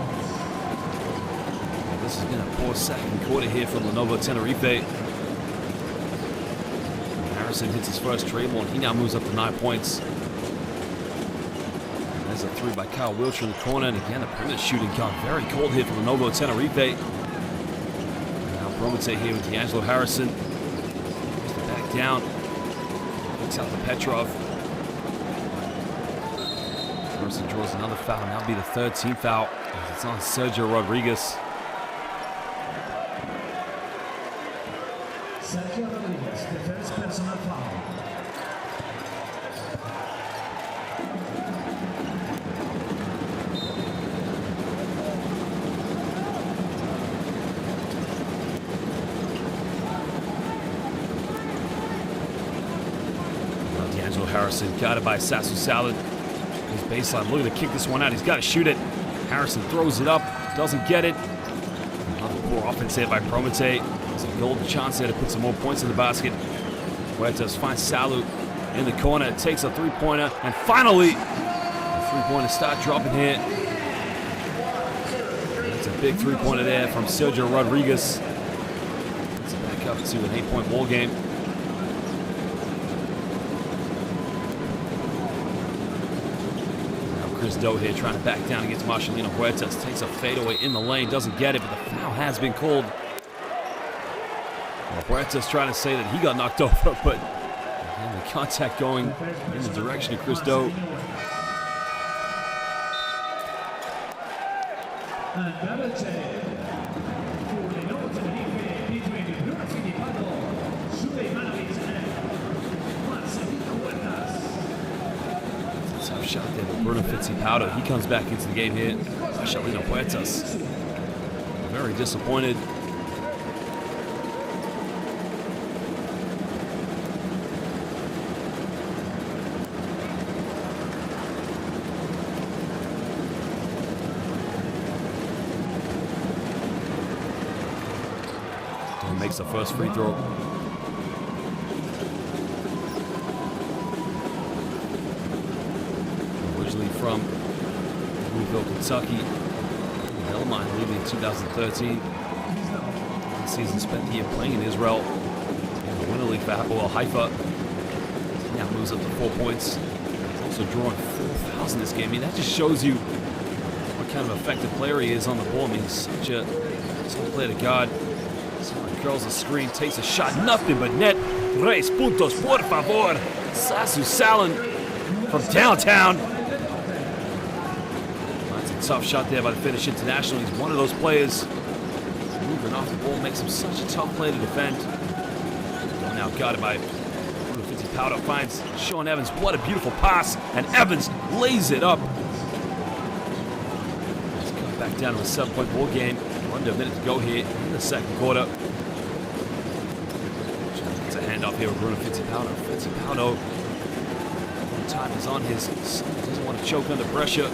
This has been a poor second quarter here for Lenovo Tenerife. Harrison hits his first trade ball, and he now moves up to 9 points. There's a three by Kyle Wilcher in the corner, and again, the perimeter shooting got very cold here for Lenovo Tenerife. Now Prometey here with D'Angelo Harrison. Goes to back down. Looks out to Petrov. Harrison draws another foul, and that'll be the third team foul. It's on Sergio Rodriguez. Sergio Rodriguez, the first personal foul. D'Angelo Harrison got it by Satsu Salin. His baseline looking to kick this one out. He's got to shoot it. Harrison throws it up, doesn't get it. Another poor offense here by Prometey. It's a golden chance there to put some more points in the basket. Huertas finds Salu in the corner, takes a three-pointer, and finally, the three-pointer start dropping here. It's a big three-pointer there from Sergio Rodriguez. It's back up to an 8-point ball game. Chris Doe here trying to back down against Marcelino Huertas. Takes a fadeaway in the lane, doesn't get it, but the foul has been called. Well, Huertas trying to say that he got knocked over, but again, the contact going in the direction of Chris Doe. And double check for Lenovo Tenerife between Bruno Fittipaldo, Sulejmanovic, and Marcelino Huertas. Tough shot there, but Bruno Fittipaldo, he comes back into the game here. Marcelino Huertas, very disappointed. Makes the first free throw. Originally from Louisville, Kentucky. Belmont leaving in 2013. Last season spent the year playing in Israel in the Winter League for Hapoel Haifa. He now moves up to 4 points. He's also drawing 4 fouls in this game. I mean, that just shows you what kind of effective player he is on the ball. I mean, he's such a player to guard. Curls the screen, takes a shot, nothing but net. 3 puntos, por favor. Satsu Salin from downtown. That's a tough shot there by the Finnish international. He's one of those players moving off the ball, makes him such a tough player to defend. Now guarded by Bruno Fittipaldo, finds Sean Evans. What a beautiful pass, and Evans lays it up. Let's come back down to a 7-point ball game. Under a minute to go here in the second quarter. It's a handoff here with Bruno Fittipaldo. Fittipaldo, time is on his side. Doesn't want to choke under pressure.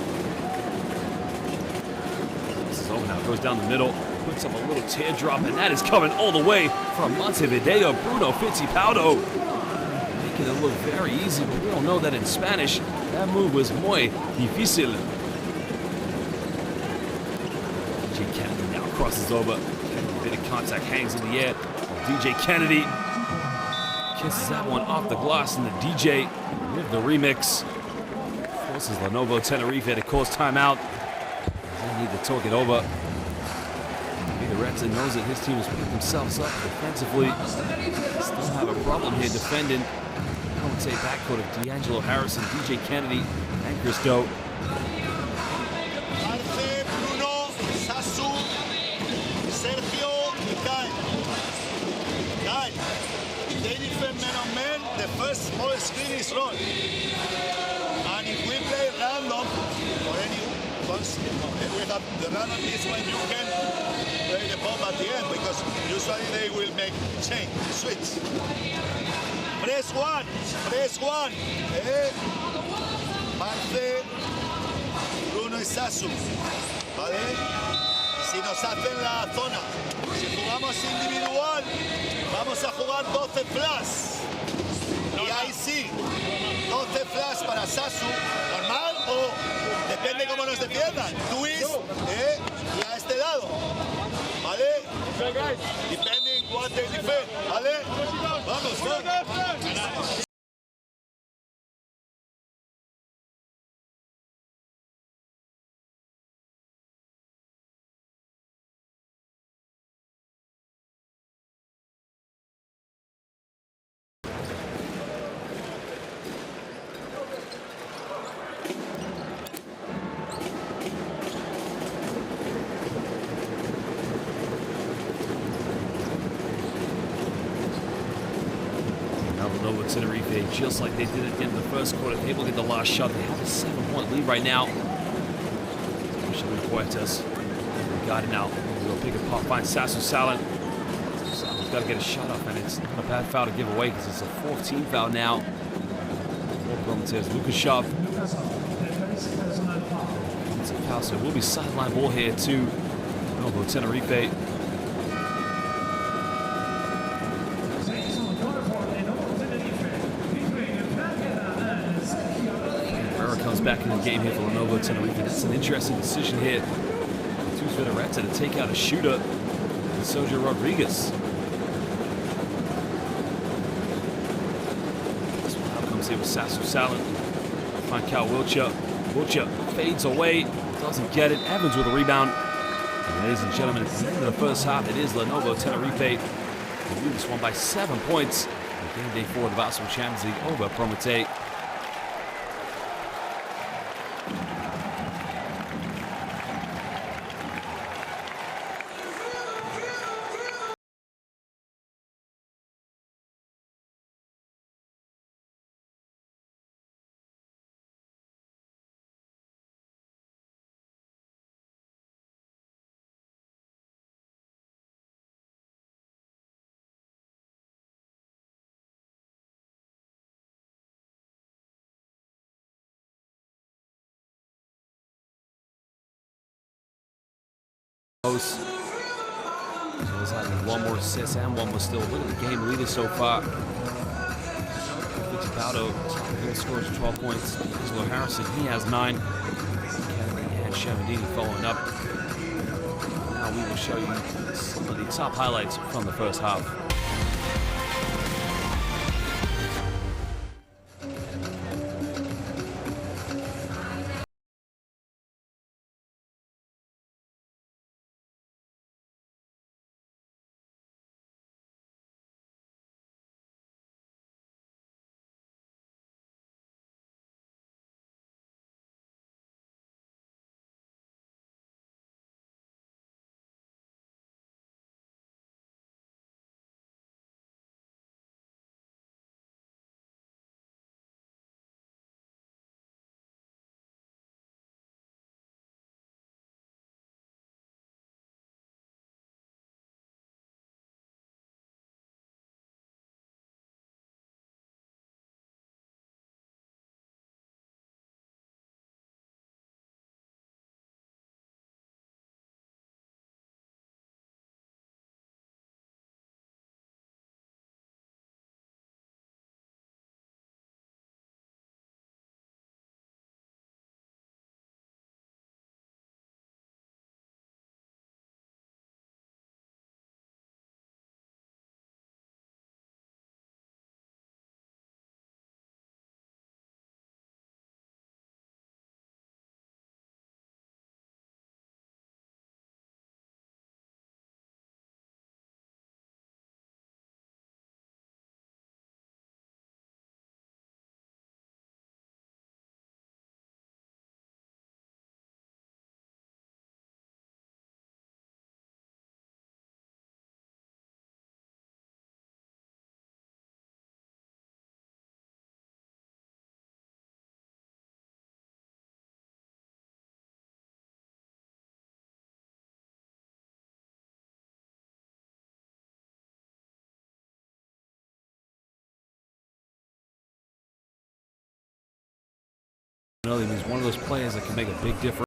This is over now. Goes down the middle. Puts up a little teardrop, and that is coming all the way from Montevideo. Bruno Fittipaldo. Making it look very easy, but we all know that in Spanish, that move was muy difícil. Crosses over. A bit of contact, hangs in the air. DJ Kennedy kisses that one off the glass, and the DJ with the remix forces Lenovo Tenerife to cause timeout. They need to talk it over. Maybe Reds knows that his team has put themselves up defensively. Still have a problem here defending. I would say backcourt of D'Angelo Harrison, DJ Kennedy, and Christo. Arce, Bruno, Sasu, Sergio y Kyle. Kyle, they defend man on man. The first small screen is wrong. And if we play random, or any we have the random is when you can play the bomb at the end, because usually they will make change, switch. Press one, Arce, Bruno y Sasu, ¿vale? Si nos hacen la zona, si jugamos individual, vamos a jugar 12 flash. Y ahí sí, 12 flash para Sasu, normal o depende cómo nos defiendan. Twist, y a este lado, ¿vale? Depending what they defend, ¿vale? Vamos, vamos. Lenovo Tenerife, just like they did at the end of the first quarter, able to get the last shot. They have a 7-point lead right now. Especially Puertas. Got it now. We'll pick it pop, find Sasu Salin. Salin's got to get a shot up, and it's not a bad foul to give away because it's a 14 foul now. For Prometey's Lukashov. It's a foul, so it will be sideline ball here to Lenovo Tenerife. Comes back in the game here for Lenovo Tenerife. That's an interesting decision here. Two Veterans to take out a shooter, Sergio Rodriguez. This one now comes here with Sasu Salin. Find Cal Wilcher. Wilcher fades away, doesn't get it. Evans with a rebound. And ladies and gentlemen, at the end of the first half, it is Lenovo Tenerife. They lead this one by 7 points. Game day 4 of the Basketball Champions League over Prometey. So he's having one more assist and one more steal. Look at the game leader so far. Fitzpatrick scores 12 points. D'Angelo Harrison, he has 9. Kennedy and Shamandini following up. Now we will show you some of the top highlights from the first half. He's one of those players that can make a big difference.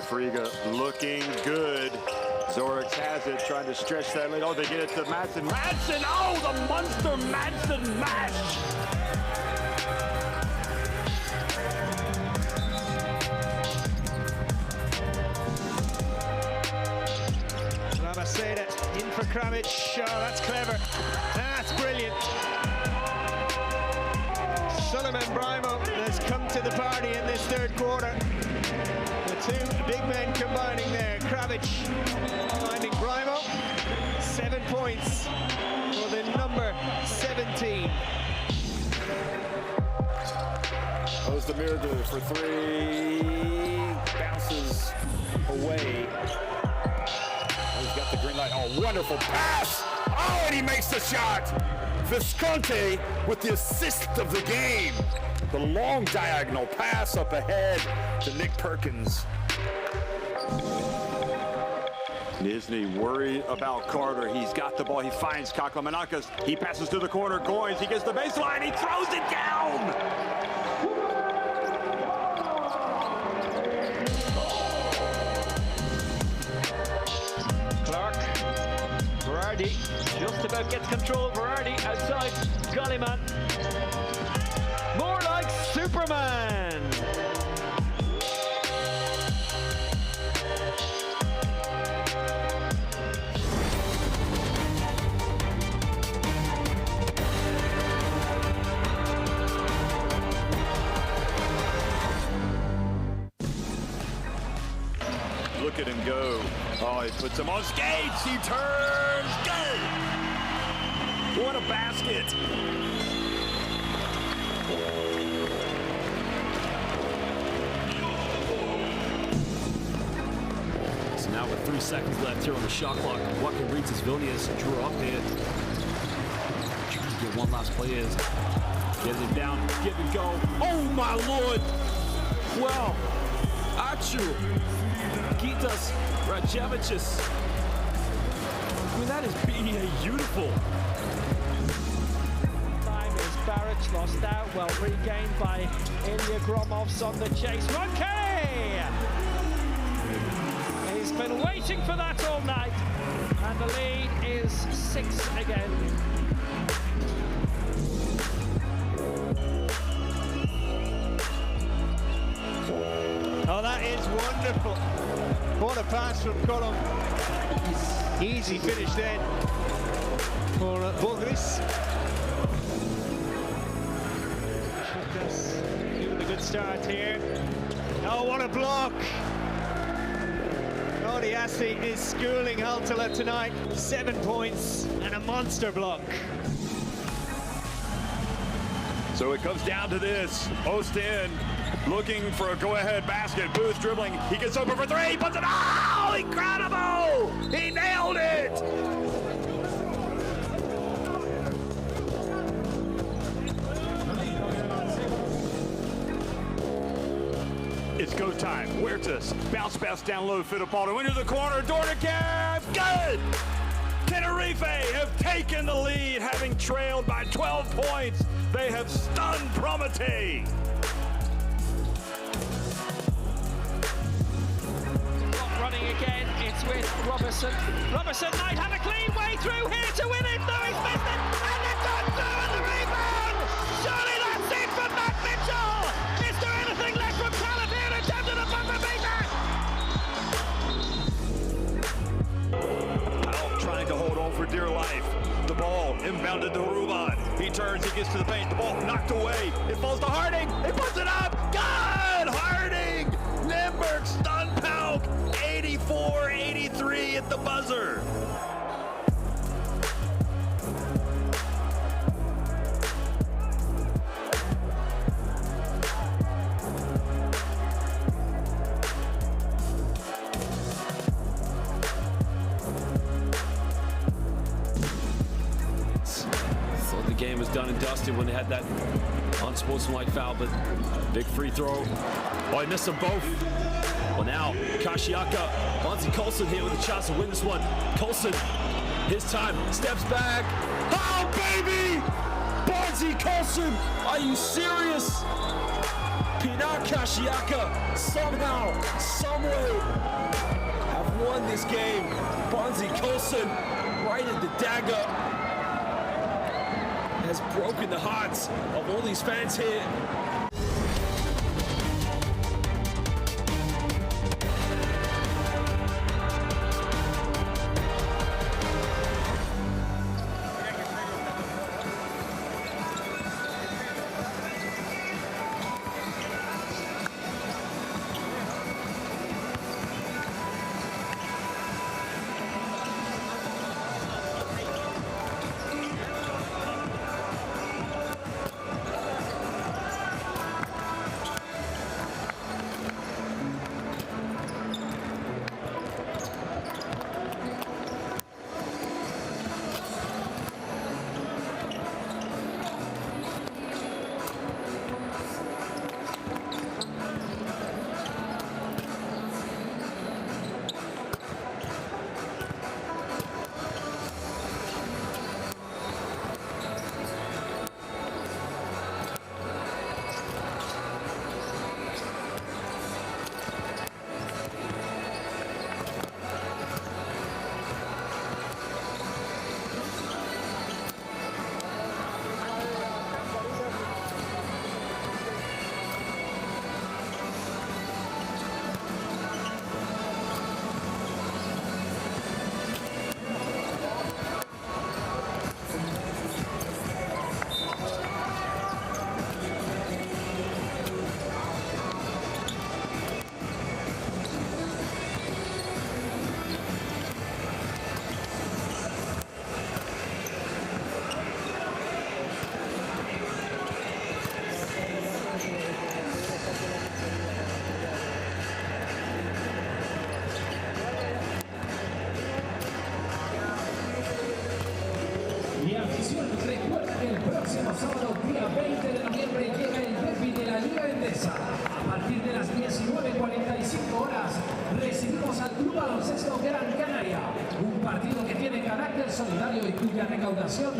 Friga looking good. Zorix has it, trying to stretch that lead. Oh, they get it to Madsen. Madsen! Oh, the monster Madsen mash! Lamaseda in for Kravic. Oh, that's clever. That's brilliant. Suleiman Brimo has come to the party in this third quarter. The two big men combining there. Kravic finding Brimo. 7 points for the number 17. Ozdemir for three. Bounces away. He's got the green light. Oh, wonderful pass! Oh, and he makes the shot! Visconti with the assist of the game. The long diagonal pass up ahead to Nick Perkins. Nisny worried about Carter. He's got the ball. He finds Kaklamanakis. He passes to the corner. Goins. He gets the baseline. He throws it down. Clark. Berardi just about gets control. Berardi outside. Gullyman. More like Superman. Look at him go. Oh, he puts him on skates. He turns. Go! What a basket. So now with 3 seconds left here on the shot clock, Joaquin Ritz's Vilnius drew up here. Trying to get one last play is. Gets it down, give it go. Oh my lord! Well, Achu, Gitas, Rajevichus. I mean, that is beautiful. Time is Barrett lost out, well regained by Ilya Gromov's on the chase. Ronke! He's been waiting for that all night, and the lead is 6 again. Oh, that is wonderful. What a pass from Colum. Easy finish then for Bogris. Doing a good start here. Oh, what a block. Odiasi is schooling Haltala tonight. 7 points and a monster block. So it comes down to this. Ostin looking for a go-ahead basket. Booth dribbling. He gets open for three. He puts it. Oh, incredible! He nailed it! It's go time. Huertas. Bounce pass down low. Fittipaldo into the corner. Dornicam. Good! Tenerife have taken the lead, having trailed by 12 points. They have stunned Prometey. Running again, it's with Robertson. Robertson might have a clean way through here to win it. No, he's missed it. And they've gone through and the rebound. Surely that's it from Matt Mitchell. Is there anything left from Calabir in terms of the bumper beater? Powell trying to hold on for dear life. The ball inbounded to Ruban. He turns, he gets to the paint. The ball knocked away. It falls to Harding. He puts it up. Good! Harding! Nimberg stunned Pauk. 84-83 at the buzzer. Thought the game was done and dusted when they had that unsportsmanlike foul, but big free throw. Oh, he missed them both. Well, now Kashiaka, Bonzi Colson here with a chance to win this one. Colson, his time, steps back. Oh, baby! Bonzi Colson, are you serious? Pinar Kashiaka somehow, someway have won this game. Bonzi Colson, right at the dagger, has broken the hearts of all these fans here. Y afición, recuerda que el próximo sábado, día 20 de noviembre, llega el derbi de la Liga Endesa. A partir de las 19:45 horas, recibimos al Club Baloncesto Gran Canaria, un partido que tiene carácter solidario y cuya recaudación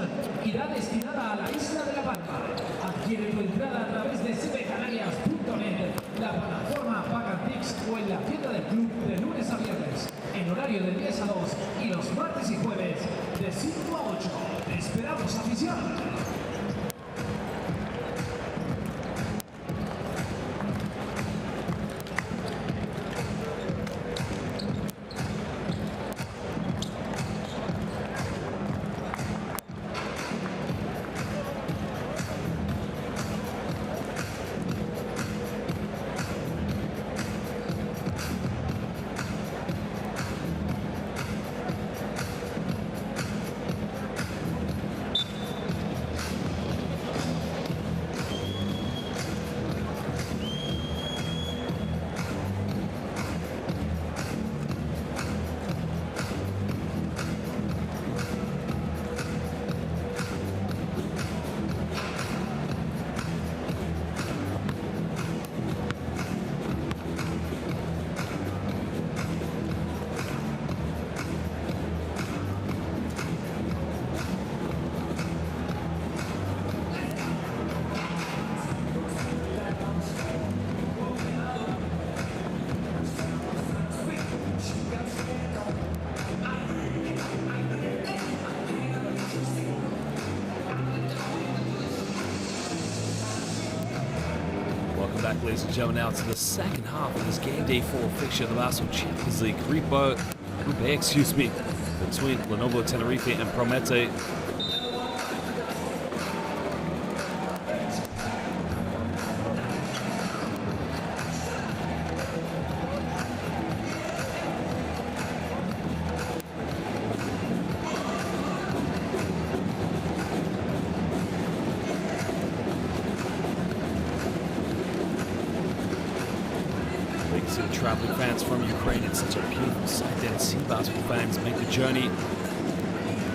irá destinada a la isla de La Palma. Adquiere tu entrada a través de cbcanarias.net, la plataforma Pagantix o en la tienda del club de lunes a viernes, en horario de 10 a 2 y los martes y jueves de 5 a 8. ¡Te esperamos, afición! back, ladies and gentlemen, now to the second half of this game day 4 fixture of the Basketball Champions League. Group A, between Lenovo Tenerife and Prometey. To the traveling fans from Ukraine, it's such a beautiful sight there to see basketball fans make the journey.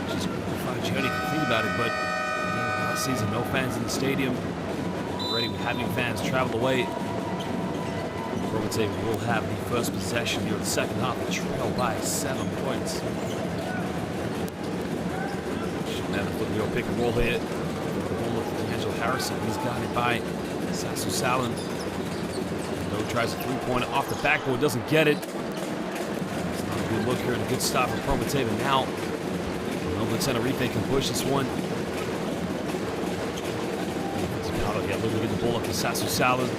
Just a fun journey if you think about it, but last season, no fans in the stadium. Already we're having fans travel away. Prometey will have the first possession here in the second half. They trail by 7 points. We'll pick and roll here. The ball with Angel Harrison. He's guarded by Sasu Salin. Tries a three-pointer off the backboard, doesn't get it. It's not a good look here and a good stop for Prometey, but now Lenovo Tenerife can push this one. Looking to get the ball up to Sasu Salin.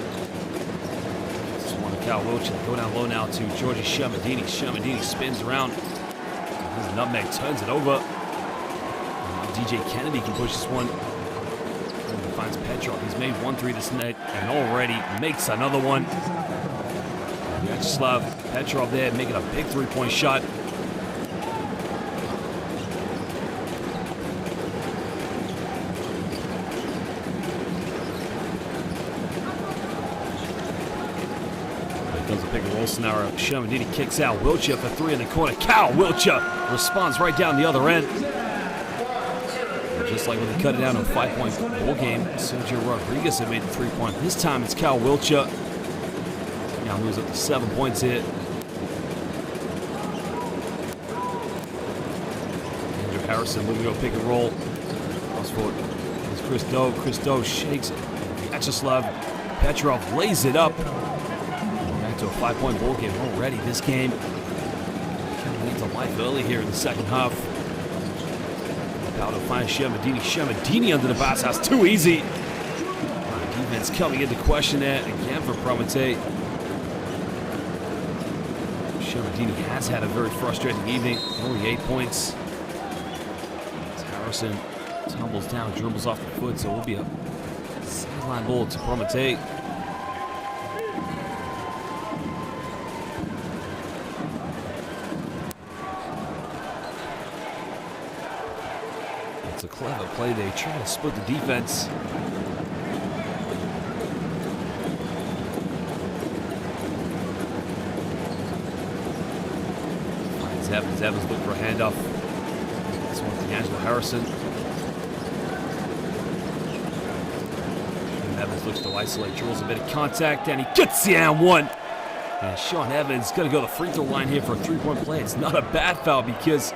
This one to Cal Wilchin. Go down low now to Georgie Shermadini. Shermadini spins around. His nutmeg turns it over. And DJ Kennedy can push this one. Finds Petrov. He's made 1 3 this night and already makes another one. Vyacheslav Petrov there making a big 3-point shot. Here comes a pick and roll scenario. Shermadini kicks out. Wilcher for 3 in the corner. Cal Wilcher responds right down the other end. Just like when they cut it down to a 5-point ball game, Sergio Rodriguez had made the 3-point. This time it's Cal Wilcher. Now moves up to 7 points here. Andrew Harrison moving to a pick and roll. Cross forward. It's Chris Doe. Chris Doe shakes it. Vyacheslav Petrov lays it up. Back to a 5-point ball game already. This game coming into life early here in the second half. Out to find Shermadini. Shermadini under the basket. That's too easy. Defense coming into question there again for Prometey. Shermadini has had a very frustrating evening. Only 8 points. As Harrison tumbles down, dribbles off the foot, so it will be a sideline ball to Prometey. It's a clever play. They try to split the defense. Finds Evans. Evans looking for a handoff. This one to Angelo Harrison. And Evans looks to isolate, draws a bit of contact, and he gets the and one. And Sean Evans going to go to the free throw line here for a 3-point play. It's not a bad foul because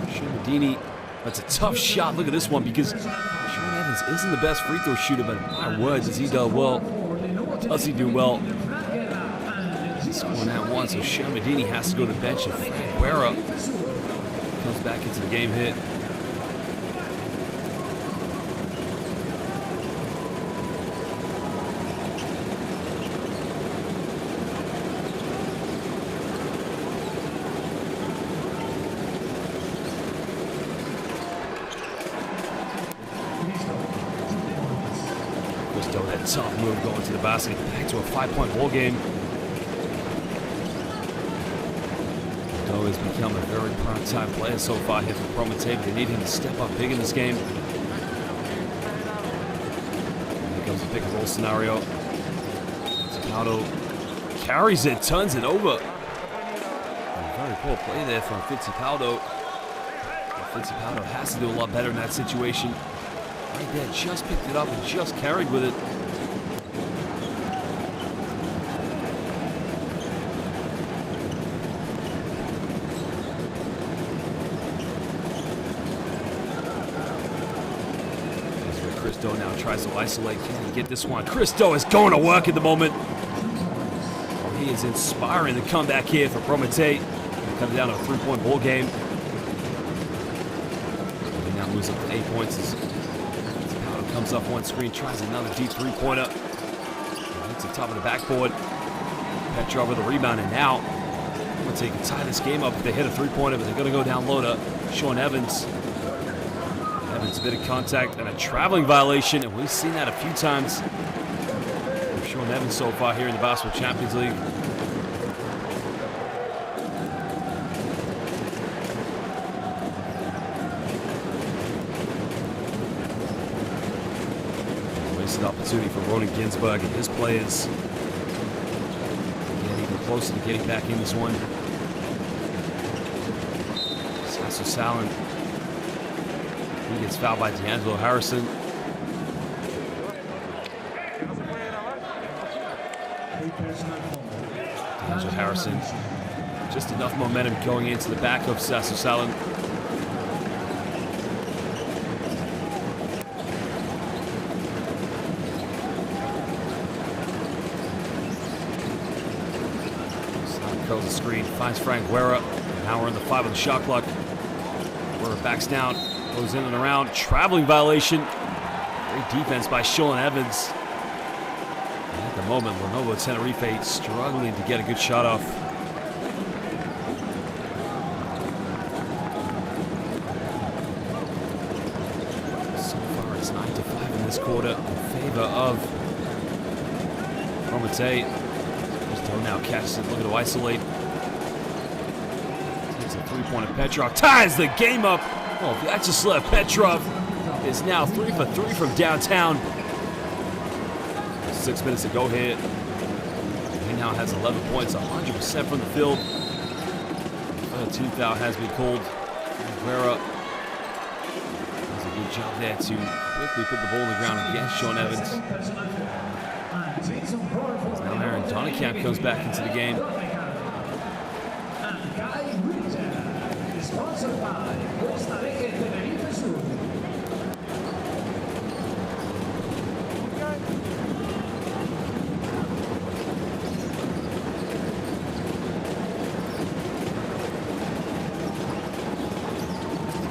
Shermadini. That's a tough shot. Look at this one because Sean Evans isn't the best free throw shooter, but my word, does he do well? Does he do well? He's scoring that one, so Shermadini has to go to the bench, and Guerra comes back into the game hit. That tough move going to the basket, back to a 5-point ball game. Doe has become a very prime-time player so far here for Prometey. They need him to step up big in this game. Here comes a pick and roll scenario. Zapaudo carries it, turns it over. A very poor play there from Fitzipaldo. Fitzipaldo has to do a lot better in that situation. Right there, just picked it up and just carried with it. That's where Chris Doe now tries to isolate. Can he get this one? Chris Doe is going to work at the moment. Oh, he is inspiring the comeback here for Prometey. Comes down to a 3-point ball game. He now moves up to 8 points. Comes up one screen, tries another deep 3-pointer. to the top of the backboard. Petrov with a rebound, and now Prometey can tie this game up if they hit a three-pointer, but they're going to go down low to Sean Evans. Evans, a bit of contact and a traveling violation, and we've seen that a few times from Sean Evans so far here in the Basketball Champions League. Wasted opportunity for Ronan Ginsburg and his players. Getting even closer to getting back in this one. Sasso Salin. He gets fouled by D'Angelo Harrison. D'Angelo Harrison. Just enough momentum going into the back of Sasso Salin. Curls the screen, finds Frank Guerra. Now we're in the 5 on the shot clock. Guerra backs down, goes in and around. Traveling violation. Great defense by Sean Evans. And at the moment, Lenovo Tenerife struggling to get a good shot off. So far, it's 9-5 in this quarter in favor of Prometey. Now catches it, looking to isolate. Takes a three-pointer. Petrov ties the game up. Oh, Vyacheslav Petrov is now 3 for 3 from downtown. 6 minutes to go here. He now has 11 points, 100% from the field. A team foul has been called. Guerra does a good job there to quickly put the ball on the ground against Sean Evans. Now Aaron Donnekamp comes back into the game.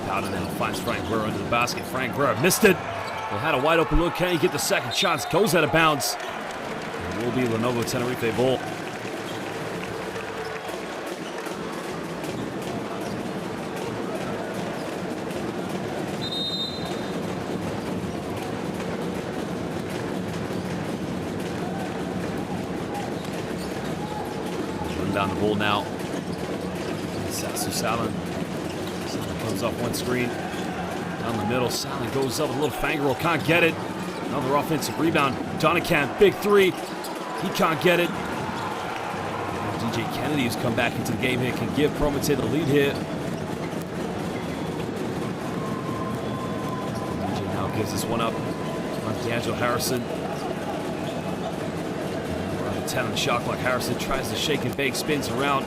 Powder now finds Frank Guerra under the basket. Frank Guerra missed it. They had a wide open look. Can he get the second chance? Goes out of bounds. It will be Lenovo Tenerife ball. Run down the ball now. Sasso Salin. Salin comes up one screen. Down the middle. Salin goes up with a little fang roll. Can't get it. Another offensive rebound. Donnekamp, big three. He can't get it. DJ Kennedy, who's come back into the game here, can give Prometey the lead here. DJ now gives this one up on D'Angelo Harrison. Around the 10 on the shot clock. Harrison tries to shake and bake, spins around.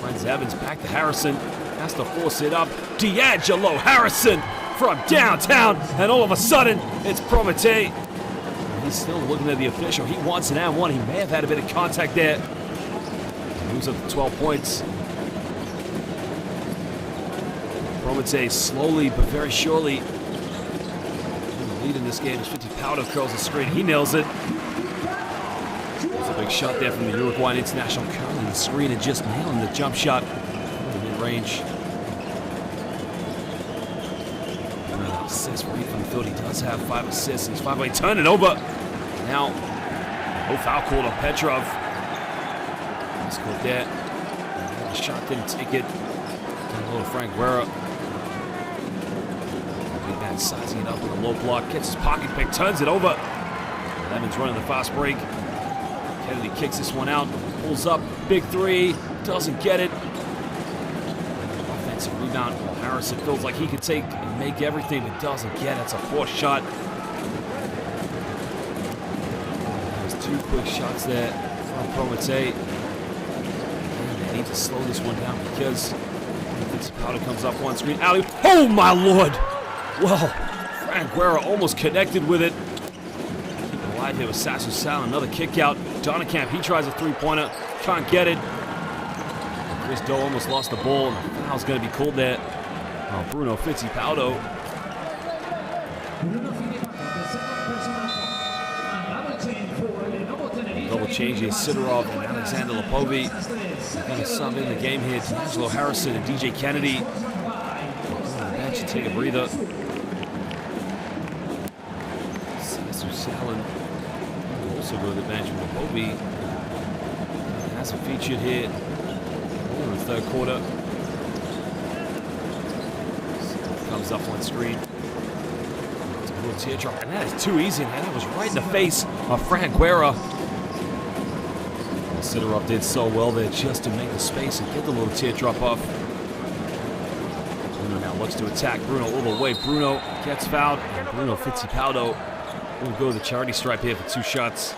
Finds Evans back to Harrison. Has to force it up. D'Angelo Harrison from downtown. And all of a sudden, it's Prometey. He's still looking at the official. He wants an and one. He may have had a bit of contact there. He moves up to 12 points. Prometey slowly but very surely the lead in this game. 50 Powder curls the screen. He nails it. There's a big shot there from the Uruguayan international, curling the screen and just nailing the jump shot from the mid-range. 6 for 8 from the field. He does have 5 assists. He's 5-way. Turn it over. Now, no foul called on Petrov. He's good there. The shot didn't take it. And a little Frank Guerra. Big man sizing it up with a low block. Gets his pocket pick. Turns it over. Evans running the fast break. Kennedy kicks this one out. Pulls up. Big three. Doesn't get it. Offensive rebound. Harrison feels like he could take and make everything, but doesn't get it. It's a poor shot. There's 2 quick shots there from Prometey. They need to slow this one down because Powder comes up one screen. Alley. Oh my lord! Well, Frank Guerra almost connected with it. Keep it alive here with Sasso Salin. Another kick out. Donnekamp, he tries a three-pointer. Can't get it. Chris Doe almost lost the ball, and the foul's going to be called there. Oh, Bruno Fittipaldo. Bruno Fittipaldo, the second personal foul. And double chain for Lenovo change here. Sidorov and Alexander Lepovi. They're going to sub in the game here. D'Angelo Harrison and DJ Kennedy. On the bench to take a breather. Sasu Salin will also go to the bench. Lepovi hasn't featured here in the third quarter. Comes up on screen. It's a little teardrop, and that is too easy, and that was right in the face of Frank Guerra. Sidorov did so well there just to make the space and get the little teardrop off. Bruno now looks to attack Bruno all the way. Bruno gets fouled, and Bruno Fittipaldo will go the charity stripe here for 2 shots.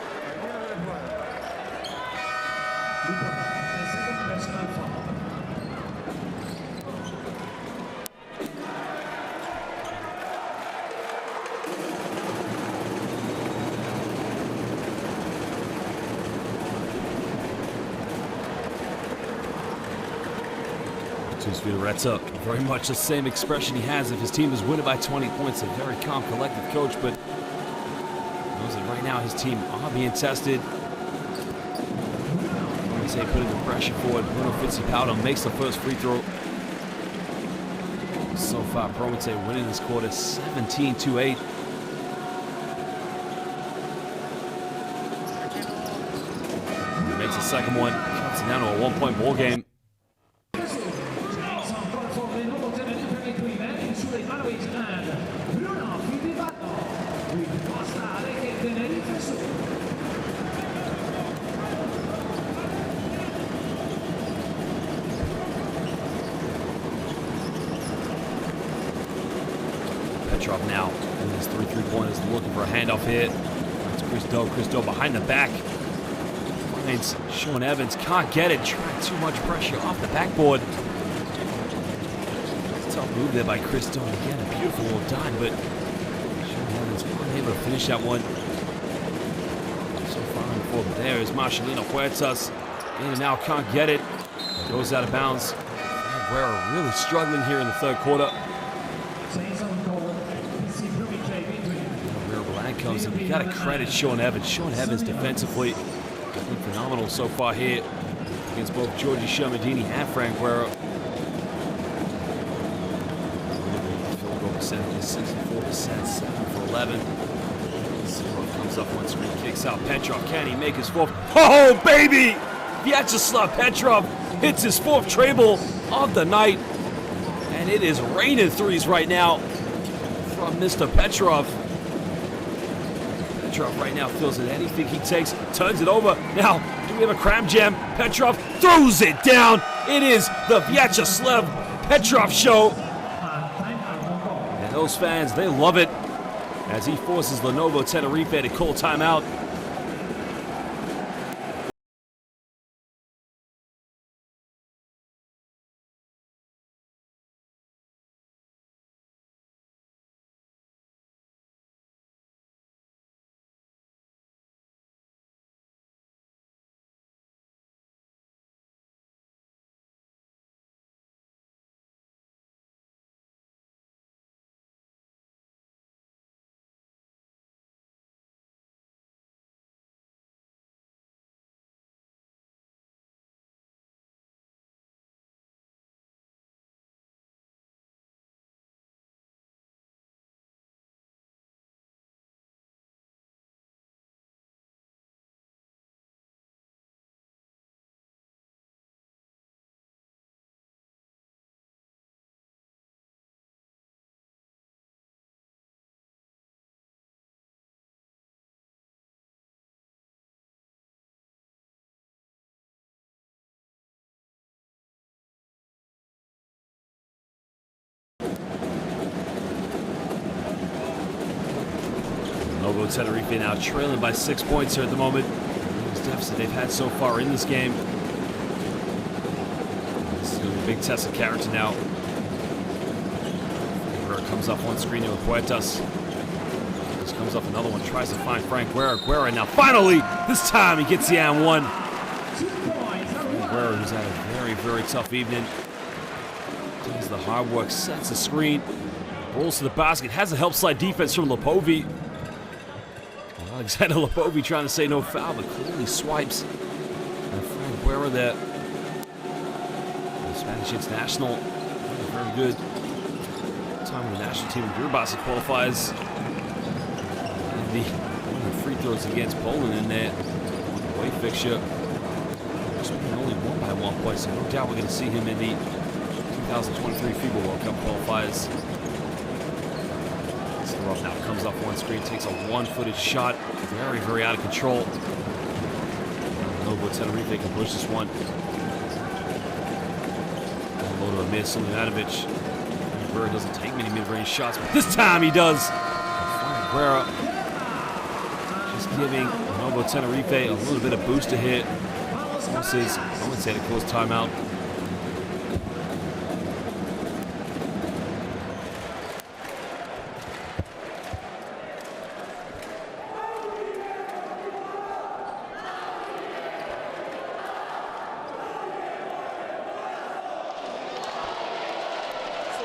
That's up. Very much the same expression he has if his team is winning by 20 points. A very calm, collective coach, but knows that right now his team are being tested. Prometey putting the pressure forward. Bruno Fittipaldo makes the first free throw. So far, Prometey winning this quarter 17-8. He makes the second one. Cuts it down to a 1-point ball game. Petrov now in his 3 3-pointers, looking for a handoff here. It's Chris Doe. Chris Doe behind the back. Finds Sean Evans. Can't get it. Trying too much pressure off the backboard. Tough move there by Chris Doe. Again, a beautiful little dime, but Sean Evans unable to finish that one. So far on the floor, but there is Marcelino Huertas. In and out, can't get it. Goes out of bounds. Guerra really struggling here in the third quarter. Comes in. You got to credit Sean Evans. Sean Evans defensively has been phenomenal so far here against both Georgie Shermadini and Frank Guerra. Field goal percentage is 64%, 7 for 11. Sidorov comes up one screen, kicks out Petrov. Can he make his 4th? Oh, baby! Vyacheslav Petrov hits his 4th treble of the night. And it is raining threes right now from Mr. Petrov. Petrov right now feels that anything he takes, turns it over. Now, do we have a cram jam? Petrov throws it down. It is the Vyacheslav Petrov show. And those fans, they love it as he forces Lenovo Tenerife to call timeout. Lenovo Tenerife now trailing by 6 points here at the moment. The deficit they've had so far in this game. This is going to be a big test of character now. Guerra comes up one screen here with Huertas. This comes up another one, tries to find Frank Guerra. Guerra now finally, this time he gets the and one. Guerra, who's had a very, very tough evening. Does the hard work, sets the screen, rolls to the basket, has a help slide defense from Lepovi. Alexander Lebovi trying to say no foul, but clearly swipes. And Frank Guerra there. The Spanish international. Very good time with the national team in Eurobasket qualifiers. And the free throws against Poland in there. Away fixture. Just only won by 1 point, so no doubt we're going to see him in the 2023 FIBA World Cup qualifiers. Sidorov now comes up one screen, takes a one-footed shot. Very, very out of control. Lenovo Tenerife can push this one. Low to a miss, Sulejmanovic. Guerra doesn't take many mid-range shots, but this time he does. Guerra just giving Lenovo Tenerife a little bit of boost to hit. Forces, I would say, a close timeout.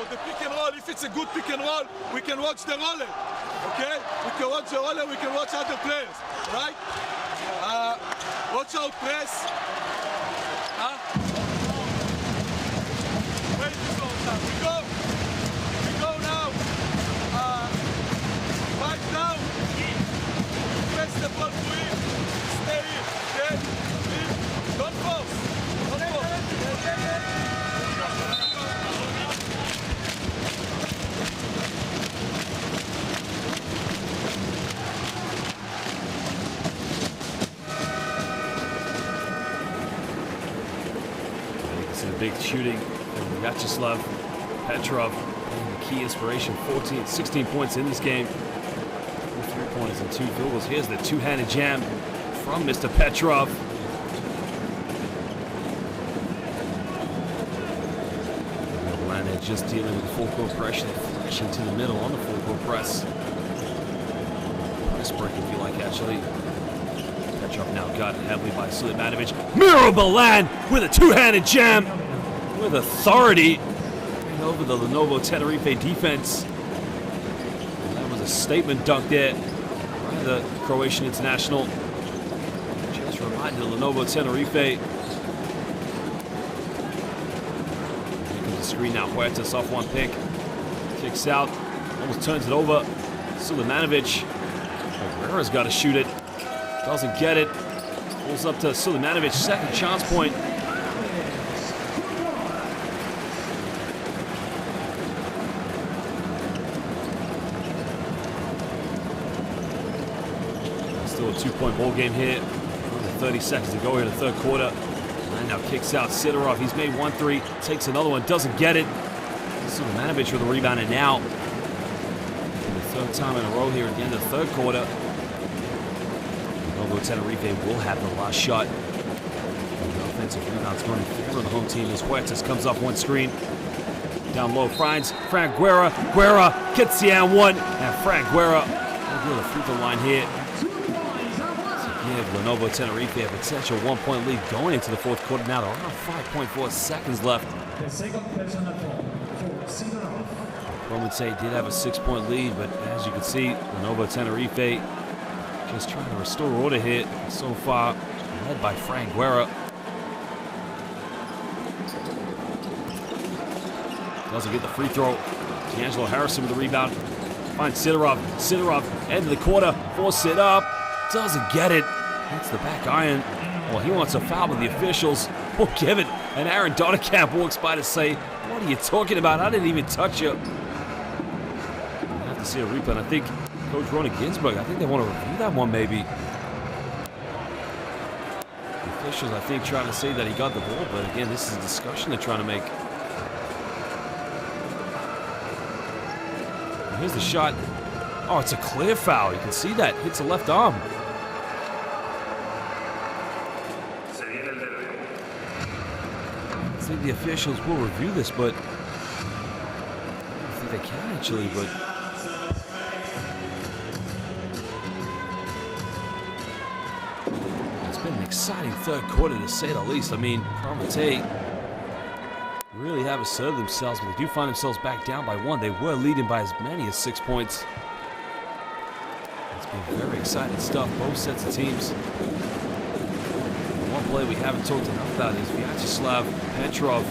The pick and roll, if it's a good pick and roll, we can watch the roller, okay? We can watch the roller, we can watch other players, right? Watch out press. Wait this long time. We go now. Right down. Press the ball to him. Stay in, okay? Don't force. Don't force. Big shooting from Vyacheslav Petrov, the key inspiration. 16 points in this game. 3 points and 2 field goals. Here's the two-handed jam from Mr. Petrov. Atlanta just dealing with the full court pressure. Flashing to the middle on the full court press. Press break, if you like, actually. Petrov now got heavily by Sulejmanovic. Mirabalan with a two-handed jam with authority over the Lenovo Tenerife defense. And that was a statement dunk there by the Croatian international. Just reminded Lenovo Tenerife. Here comes the screen now. Huertas off one pick. Kicks out. Almost turns it over. Sulejmanovic. Guerra's got to shoot it. Doesn't get it. Pulls up to Sulejmanovic. Second chance point. Still a 2-point ball game here. 30 seconds to go here in the third quarter. And now kicks out Sidorov. He's made 1 3. Takes another one. Doesn't get it. Sulejmanovic with a rebound, and now for the third time in a row here at the end of the third quarter, Lenovo Tenerife will have the last shot. The offensive rebounds going in favor of the home team as Huertas comes off one screen. Down low, finds Frank Guerra. Guerra gets the and one. And Frank Guerra will go to the free throw line here. Give Lenovo Tenerife a potential 1-point lead going into the fourth quarter. Now there are 5.4 seconds left. The second personal foul for Sidorov. Prometey did have a 6-point lead, but as you can see, Lenovo Tenerife just trying to restore order here. So far, led by Frank Guerra. Doesn't get the free throw. D'Angelo Harrison with the rebound. Finds Sidorov. Sidorov, end of the quarter. Force it up. Doesn't get it. Hits the back iron. Well, he wants a foul, but the officials will give it. And Aaron Donnerkamp walks by to say, "What are you talking about? I didn't even touch you." I have to see a replay. And I think Coach Rona Ginsburg, I think they want to review that one maybe. The officials, I think, trying to say that he got the ball, but again, this is a discussion they're trying to make. And here's the shot. Oh, it's a clear foul. You can see that. Hits the left arm. I think the officials will review this, but I think they can actually, but it's been an exciting third quarter to say the least. I mean, Prometey really have asserted themselves, but they do find themselves back down by 1. They were leading by as many as 6 points. It's Very exciting stuff, both sets of teams. One play we haven't talked enough about is Vyacheslav Petrov.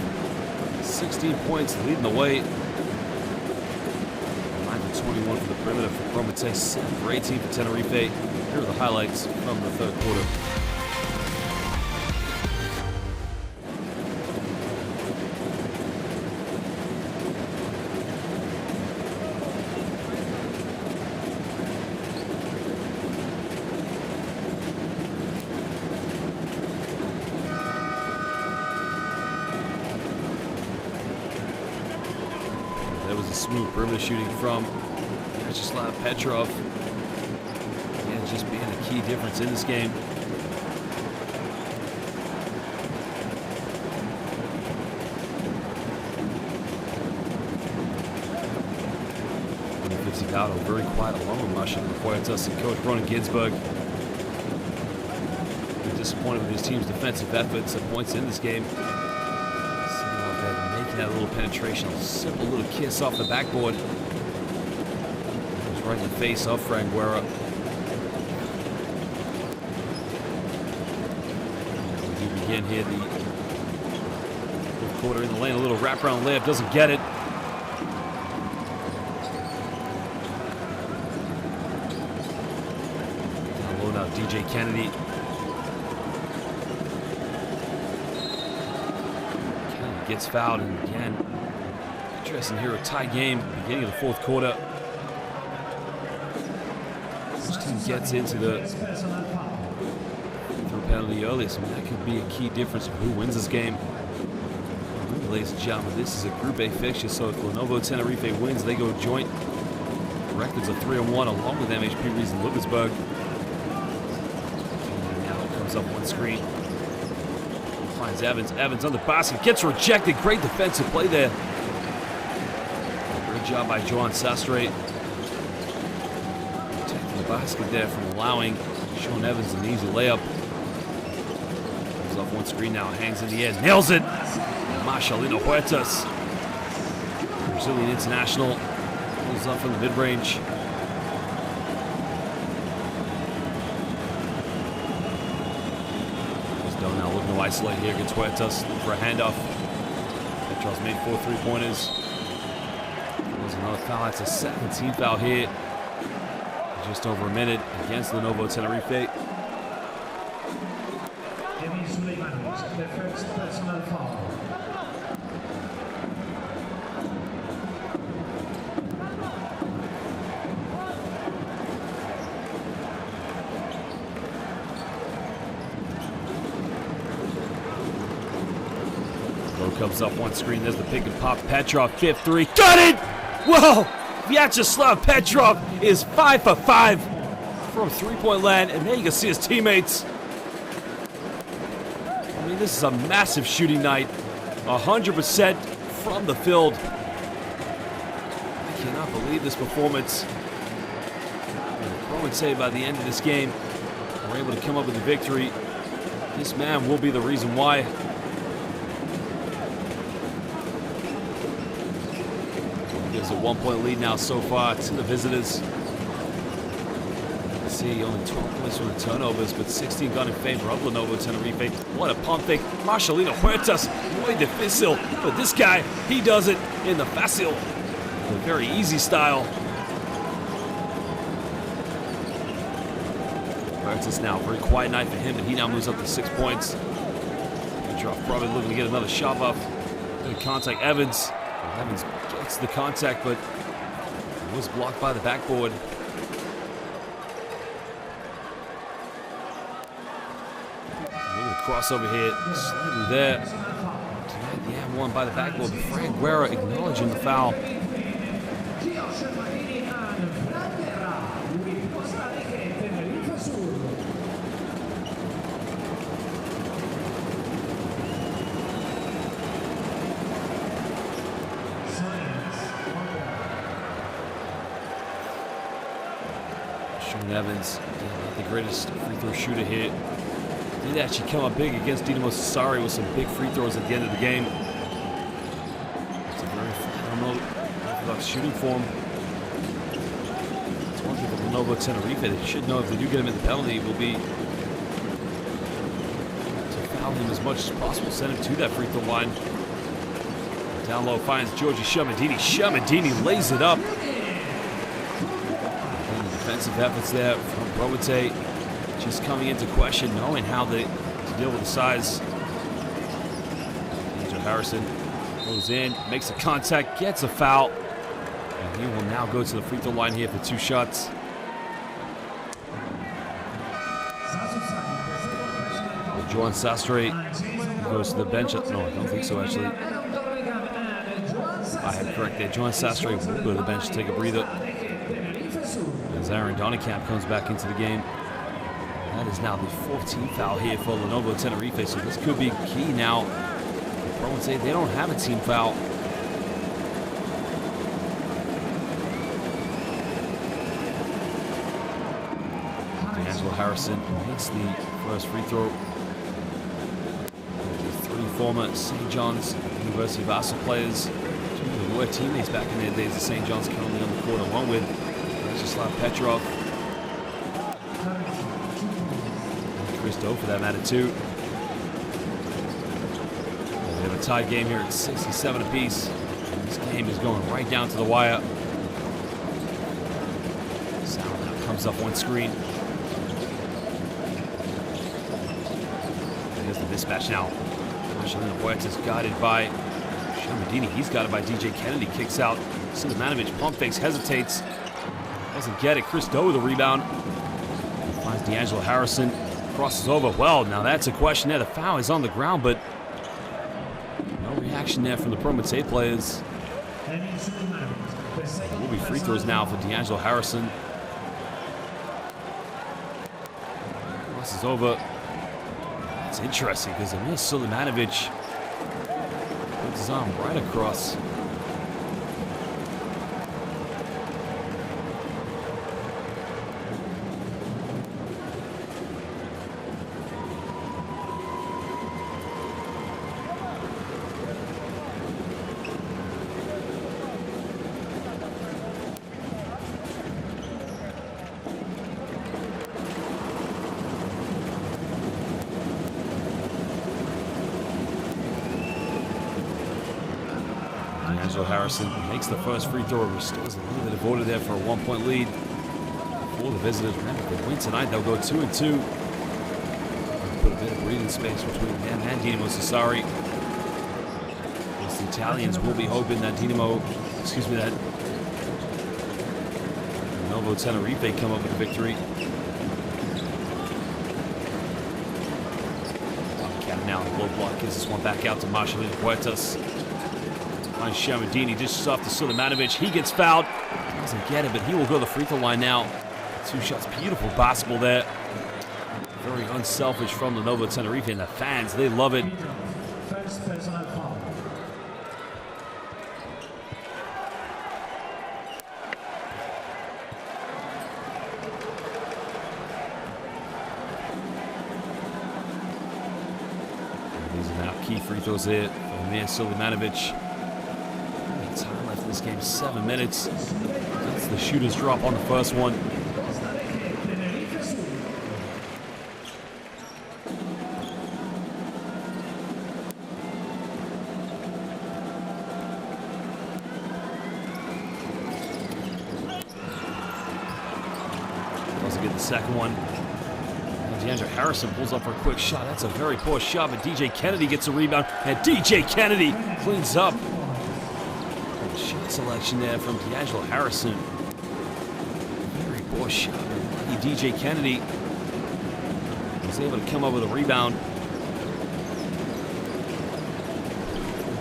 16 points leading the way. 9 for 21 for the perimeter for Prometey, 7 for 18 for Tenerife. Here are the highlights from the third quarter. That was a smooth perimeter shooting from Vyacheslav Petrov. Again, just being a key difference in this game. Battle very quiet along with Marshall Huertas and Coach Ronan Ginsburg. They're disappointed with his team's defensive efforts at points in this game. Making that little penetration, a simple little kiss off the backboard. It was right in the face of Frank Guerra. We do begin here the fourth quarter in the lane. A little wraparound layup, doesn't get it. Down low now, DJ Kennedy. Gets fouled, and again, interesting here, a tie game, beginning of the fourth quarter. Each team gets into the through penalty early, so that could be a key difference of who wins this game. Remember, ladies and gentlemen, this is a Group A fixture, so if Lenovo Tenerife wins, they go joint records of 3-1 along with MHP Rees and Lucasburg. And now it comes up one screen. Finds Evans. Evans on the basket. Gets rejected. Great defensive play there. Great job by Joan Sastre. Protecting the basket there from allowing Sean Evans an easy layup. Comes off one screen now. Hangs in the air. Nails it. Marcelino Huertas. Brazilian international. Pulls up from the mid-range. Now looking to isolate here against Huertas for a handoff. Petrov's made 4 3-pointers. There's another foul. That's a 17th foul here. Just over a minute against Lenovo Tenerife. The first personal foul. Comes up one screen. There's the pick and pop. Petrov, 5th three. Got it! Whoa! Vyacheslav Petrov is 5 for 5 from three-point land, and there you can see his teammates. I mean, this is a massive shooting night. 100% from the field. I cannot believe this performance. Prometey by the end of this game are able to come up with a victory. This man will be the reason why. Gives a 1-point lead now so far to the visitors. Let's see, only 12 points from the turnovers, but 16 gone in favor of Lenovo Tenerife. What a pump fake. Marcelino Huertas, muy difícil. But this guy, he does it in the fácil, the very easy style. Huertas now, very quiet night for him, but he now moves up to 6 points. Petrov probably looking to get another shot off. Good contact, Evans. Evans gets the contact, but it was blocked by the backboard. Look at the crossover here, slightly there. Tonight, the M1 by the backboard, but Frank Guerra acknowledging the foul. Evans, not the greatest free throw shooter here. Did actually come up big against Dinamo Sassari with some big free throws at the end of the game. It's a very, I don't know, orthodox shooting form. It's one target of Lenovo Tenerife. They should know if they do get him in the penalty, it will be to foul him as much as possible, send him to that free throw line. Down low finds Giorgi Sciamadini. Sciamadini lays it up. And the defensive efforts there from Prometey just coming into question, knowing how to deal with the size. Angel Harrison goes in, makes a contact, gets a foul. And he will now go to the free throw line here for 2 shots. Joan Sastre goes to the bench. No, I don't think so, actually. I had correct there. Joan Sastre will go to the bench to take a breather. As Aaron Donnekamp comes back into the game. That is now the 14th foul here for Lenovo Tenerife, so this could be key now. Prometey, they don't have a team foul. D'Angelo Harrison makes the first free throw. The 3 former St. John's University basketball players who were teammates back in their days at St. John's currently on the court, along with Vyacheslav Petrov. Chris Doe for that matter too. We have a tied game here at 67 apiece. This game is going right down to the wire. Sound now comes up one screen. There's the mismatch now. Marcelino Huertas guarded by Sciamadini. He's guarded by DJ Kennedy. Kicks out. Silimanovic pump fakes, hesitates. Doesn't get it. Chris Doe with the rebound. Finds D'Angelo Harrison. Crosses over. Well, now that's a question there. The foul is on the ground, but no reaction there from the Prometey players. There will be free throws now for D'Angelo Harrison. Crosses over. That's interesting because Emil Silimanovic puts his arm right across. D'Angelo Harrison makes the first free throw, restores a little bit of order there for a 1-point lead for the visitors. Remember, if they win tonight, they'll go 2-2. Put a bit of breathing space between them and Dinamo Sassari. The Italians will be hoping that that Lenovo Tenerife come up with a victory. Cap now, the low block gives this one back out to Marcelino Huertas. Finds Sciamadini, dishes off to Silimanovic. He gets fouled. Doesn't get it, but he will go to the free throw line now. 2 shots, beautiful basketball there. Very unselfish from Lenovo Tenerife, and the fans, they love it. These are now key free throws here for Emil Silimanovic. Time left in this game, 7 minutes. That's the shooter's drop on the first one. Doesn't get the second one. D'Angelo Harrison pulls up for a quick shot. That's a very poor shot, but DJ Kennedy gets a rebound, and DJ Kennedy cleans up. Shot selection there from D'Angelo Harrison. Very poor shot. DJ Kennedy was able to come up with a rebound.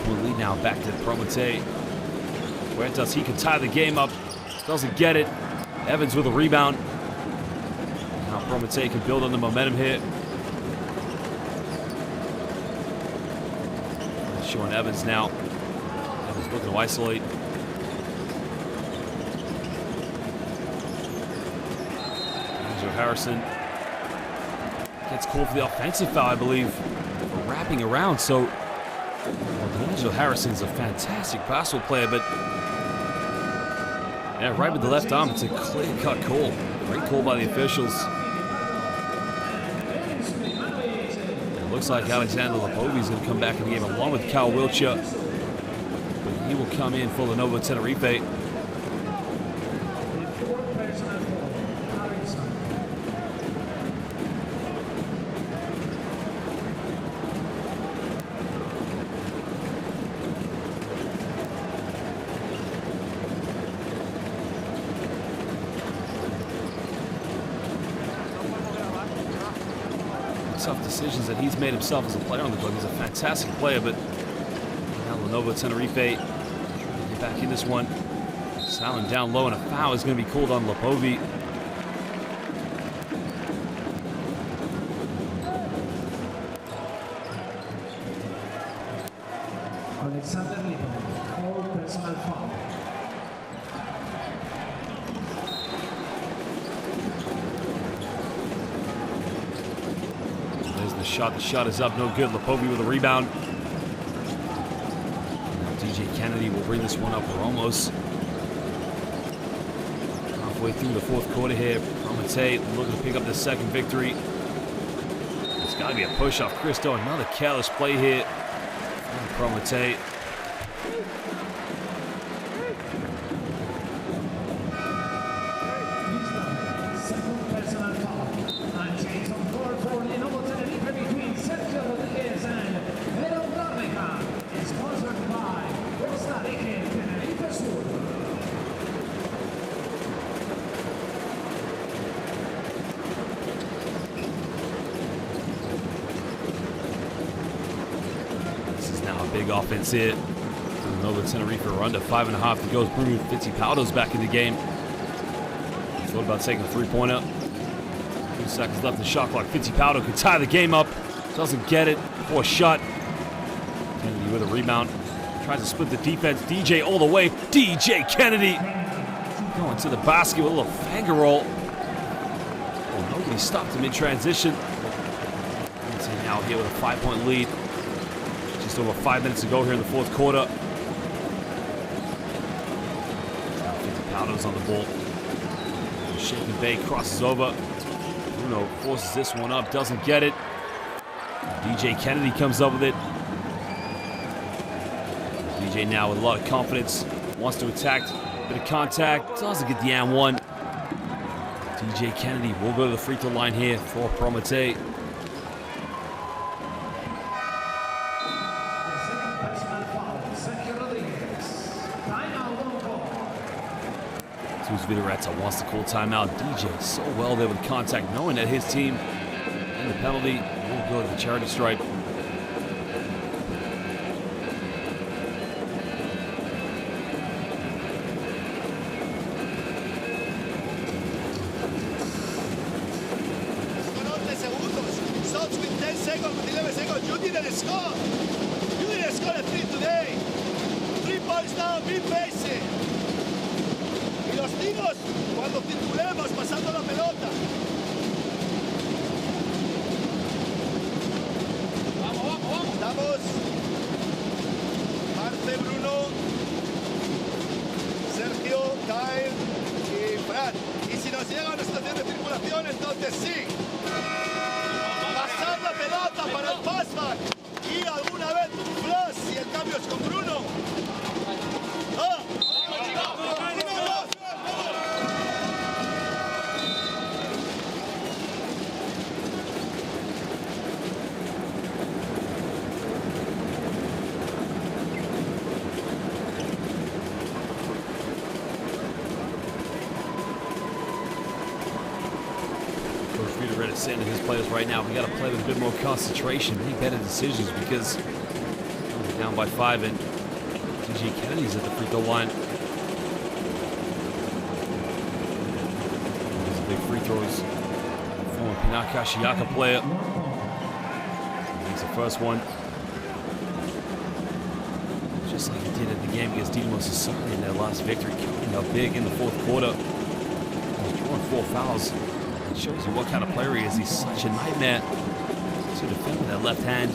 We'll lead now back to Prometey. Huertas, he can tie the game up. Doesn't get it. Evans with a rebound. Now Prometey can build on the momentum here. Showing Evans now. Evans looking to isolate. D'Angelo Harrison gets called for the offensive foul, I believe, for wrapping around. So D'Angelo Harrison's a fantastic basketball player, but Yeah, right with the left arm. It's a clear-cut call. Great call by the officials. It looks like Alexander Lepovi is going to come back in the game along with Cal Wiltshire. But he will come in for Lenovo Tenerife. Tough decisions that he's made himself as a player on the court. He's a fantastic player, but now Lenovo Tenerife get back in this one. Silent down low, and a foul is going to be called on Lepovi. Alexander Lepovi, called personal foul. The shot is up, no good. Lepovi with a rebound. Now DJ Kennedy will bring this one up. We're almost halfway through the fourth quarter here. Prometey looking to pick up the second victory. It's got to be a push off Christo. Another careless play here from Prometey. Big offense here. Lenovo Tenerife are under 5.5 to go. Bruno Fittipaldo's back in the game. Thought about taking a three-pointer. 2 seconds left in the shot clock. Fittipaldo could tie the game up. Doesn't get it. Poor shot. Kennedy with a rebound. Tries to split the defense. DJ all the way. DJ Kennedy going to the basket with a little finger roll. Oh, nobody stopped him in transition. Now here with a 5-point lead. Just over 5 minutes to go here in the fourth quarter. Fittipaldo's on the ball. Shake and bake, crosses over. Bruno forces this one up, doesn't get it. DJ Kennedy comes up with it. DJ now with a lot of confidence. Wants to attack. Bit of contact. Doesn't get the and one. DJ Kennedy will go to the free throw line here for Prometey. Vidaretsa wants to call timeout. DJ so well there with contact, knowing that his team and the penalty will go to the charity stripe. Subs with 10 seconds, with 11 seconds. You didn't score. You didn't score a 3 today. 3 points down, be patient. Y los tiros, cuando titulemos, pasando la pelota. Estamos. Marce, Bruno, Sergio, Kyle y Fran. Y si nos llega una situación de circulación, entonces sí. Pasar la pelota para el passback. Y alguna vez un flash y el cambio es con Bruno. ¡Ah! Saying to his players right now, we got to play with a bit more concentration, make better decisions, because we're down by 5 and DJ Kennedy's at the free throw line. These are big free throws. Former Pinakashiaka player. Makes the first one. Just like he did at the game against Dinamo Society in their last victory, coming up big in the fourth quarter. He's drawing 4 fouls. Shows you what kind of player he is. He's such a nightmare to defend with that left hand.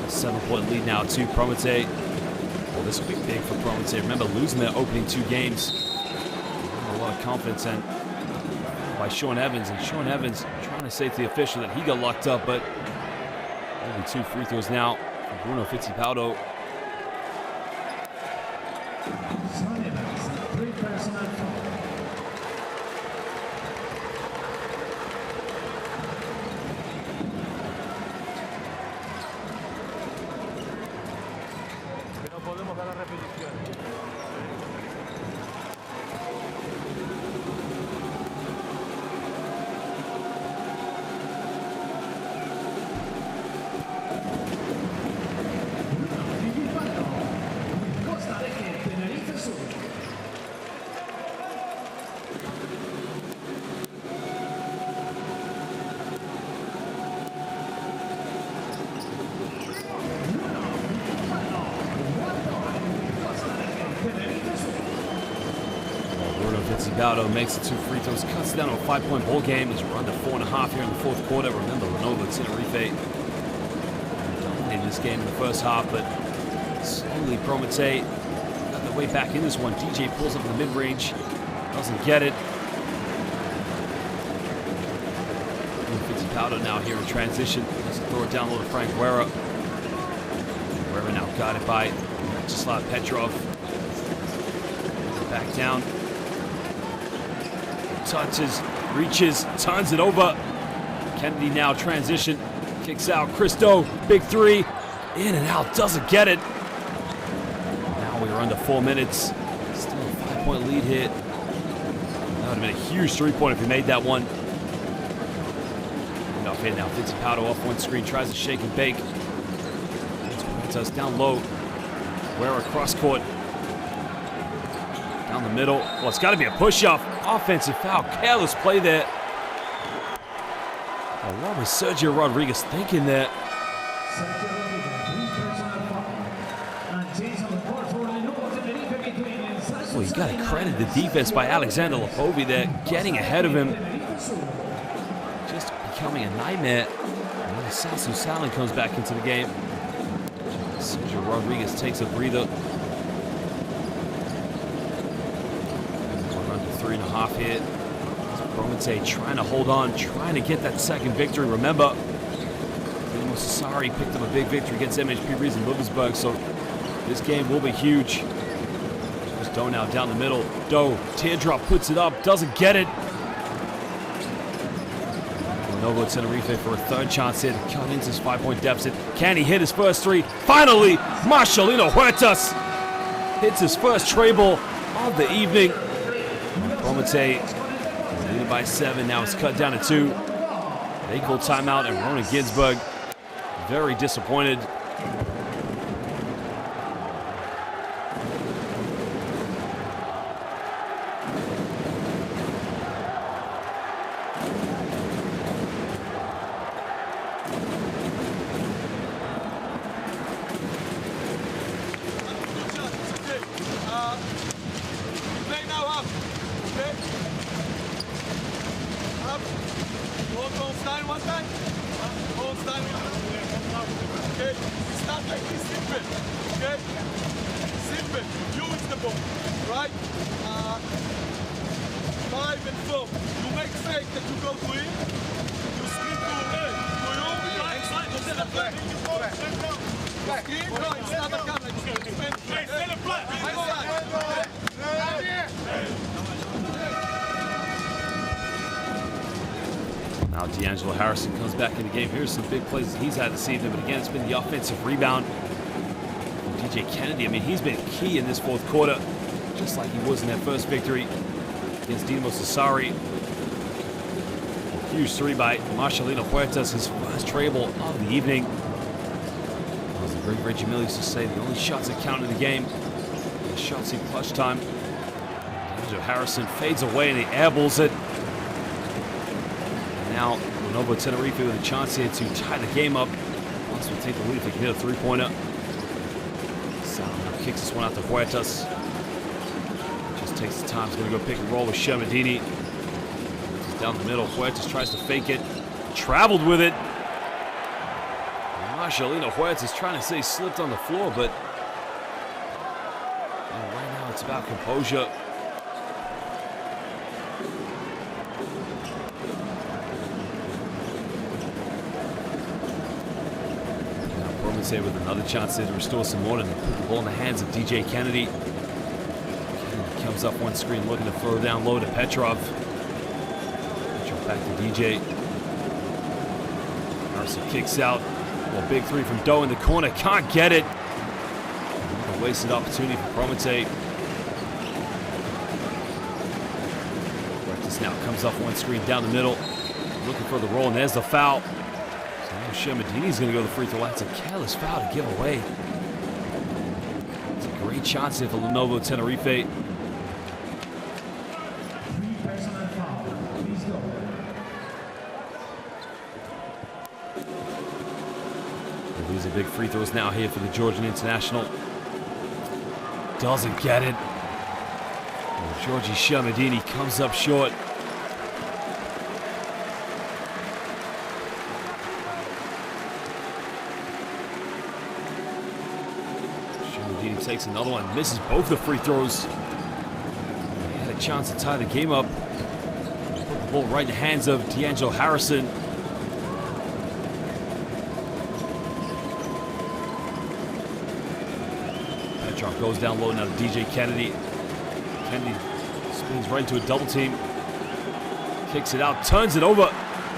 A 7-point lead now to Prometey. Well, this will be big for Prometey. Remember, losing their opening 2 games. A lot of confidence and by Sean Evans. And Sean Evans trying to say to the official that he got locked up, but only 2 free throws now for Bruno Fittipaldo. Fittipaldo makes it 2 free throws, cuts down to a 5-point ball game. He's run to 4.5 here in the 4th quarter. Remember, Lenovo Tenerife dominated this game in the first half, but slowly Prometey got their way back in this one. DJ pulls up in the mid-range, doesn't get it. Fittipaldo now here in transition. Has to throw it down low to Frank Guerra. Guerra now guarded by Vyacheslav Petrov. Back down. Touches, reaches, turns it over. Kennedy now transition, kicks out. Christo, big 3, in and out, doesn't get it. Now we're under 4 minutes. Still a 5-point lead here. That would have been a huge 3-pointer if he made that one. Enough hit now. Fittipaldo off one screen, tries to shake and bake. It's down low. Guerra cross court. Down the middle. Well, it's got to be a push-off. Offensive foul. Careless play there. Well, what was Sergio Rodriguez thinking there? Well, you got to credit the defense by Alexander Lepovi there, getting ahead of him. Just becoming a nightmare. And then Sasu Salin comes back into the game. Sergio Rodriguez takes a breather. 3.5 here. Prometey trying to hold on, trying to get that second victory. Remember, Lenovo Sassari picked up a big victory against MHP Rees in Ludwigsburg, so this game will be huge. There's Doe now down the middle. Doe, teardrop, puts it up, doesn't get it. Lenovo Tenerife for a 3rd chance here to cut into his 5-point deficit. Can he hit his first 3? Finally, Marcelino Huertas hits his first tray ball of the evening. Prometey leading by 7. Now it's cut down to 2. They call timeout, and Ronan Ginsburg very disappointed. Now D'Angelo Harrison comes back in the game. Here's some big plays that he's had this evening, but again, it's been the offensive rebound from DJ Kennedy. I mean, he's been key in this 4th quarter, just like he was in that first victory against Dinamo Sassari. Huge 3 by Marcelino Huertas, his first tray ball of the evening. As the great Reggie Miller used to say, the only shots that count in the game, the shots in clutch time. D'Angelo Harrison fades away and he airballs it. Now, Lenovo Tenerife with a chance here to tie the game up. Once we take the lead, if they can hit a 3-pointer. Salin kicks this one out to Huertas. Just takes the time. He's going to go pick and roll with Shermadini. He's down the middle. Huertas tries to fake it. Traveled with it. Marcelino Huertas trying to say he slipped on the floor, but about composure. Now Prometey with another chance there to restore some order and put the ball in the hands of DJ Kennedy. Kennedy comes up one screen looking to throw down low to Petrov. Petrov back to DJ. Harrison kicks out. Well, big three from Doe in the corner. Can't get it. A wasted opportunity for Prometey. Rectus now comes off one screen down the middle. Looking for the roll, and there's the foul. So now Shermadini's going to go to the free throw line. It's a careless foul to give away. It's a great chance here for Lenovo Tenerife. 3 personal foul. Please go. These are big free throws now here for the Georgian international. Doesn't get it. And Georgi Shermadini comes up short. Shermadini takes another one, misses both the free throws. He had a chance to tie the game up. Put the ball right in the hands of D'Angelo Harrison. Petrov goes down low now to DJ Kennedy. Kennedy spins right into a double team. Kicks it out, turns it over.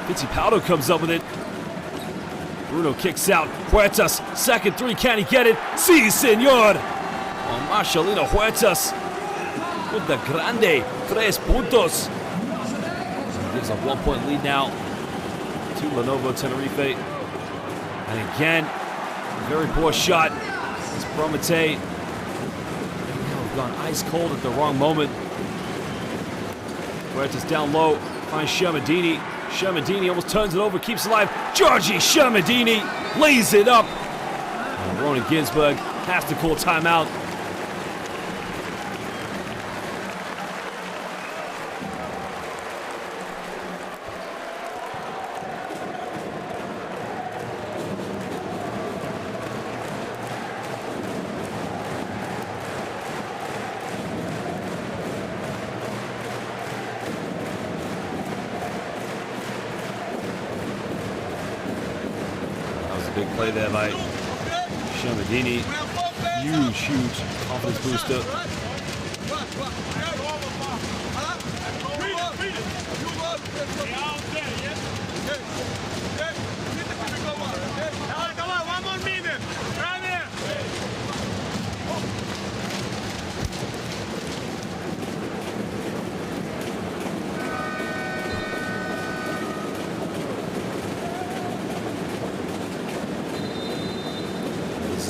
Fittipaldo comes up with it. Bruno kicks out. Huertas, second three, can he get it? Si, senor! Oh, Marcelino Huertas with the grande 3 puntos. Gives a 1 point lead now to Lenovo Tenerife. And again, very poor shot. It's Prometey. Gone ice cold at the wrong moment. Huertas down low, finds Shermadini. Shermadini almost turns it over, keeps it alive. Georgi Shermadini lays it up. And Ronan Ginsburg has to call timeout. Big play there by Shermadini. Huge confidence booster.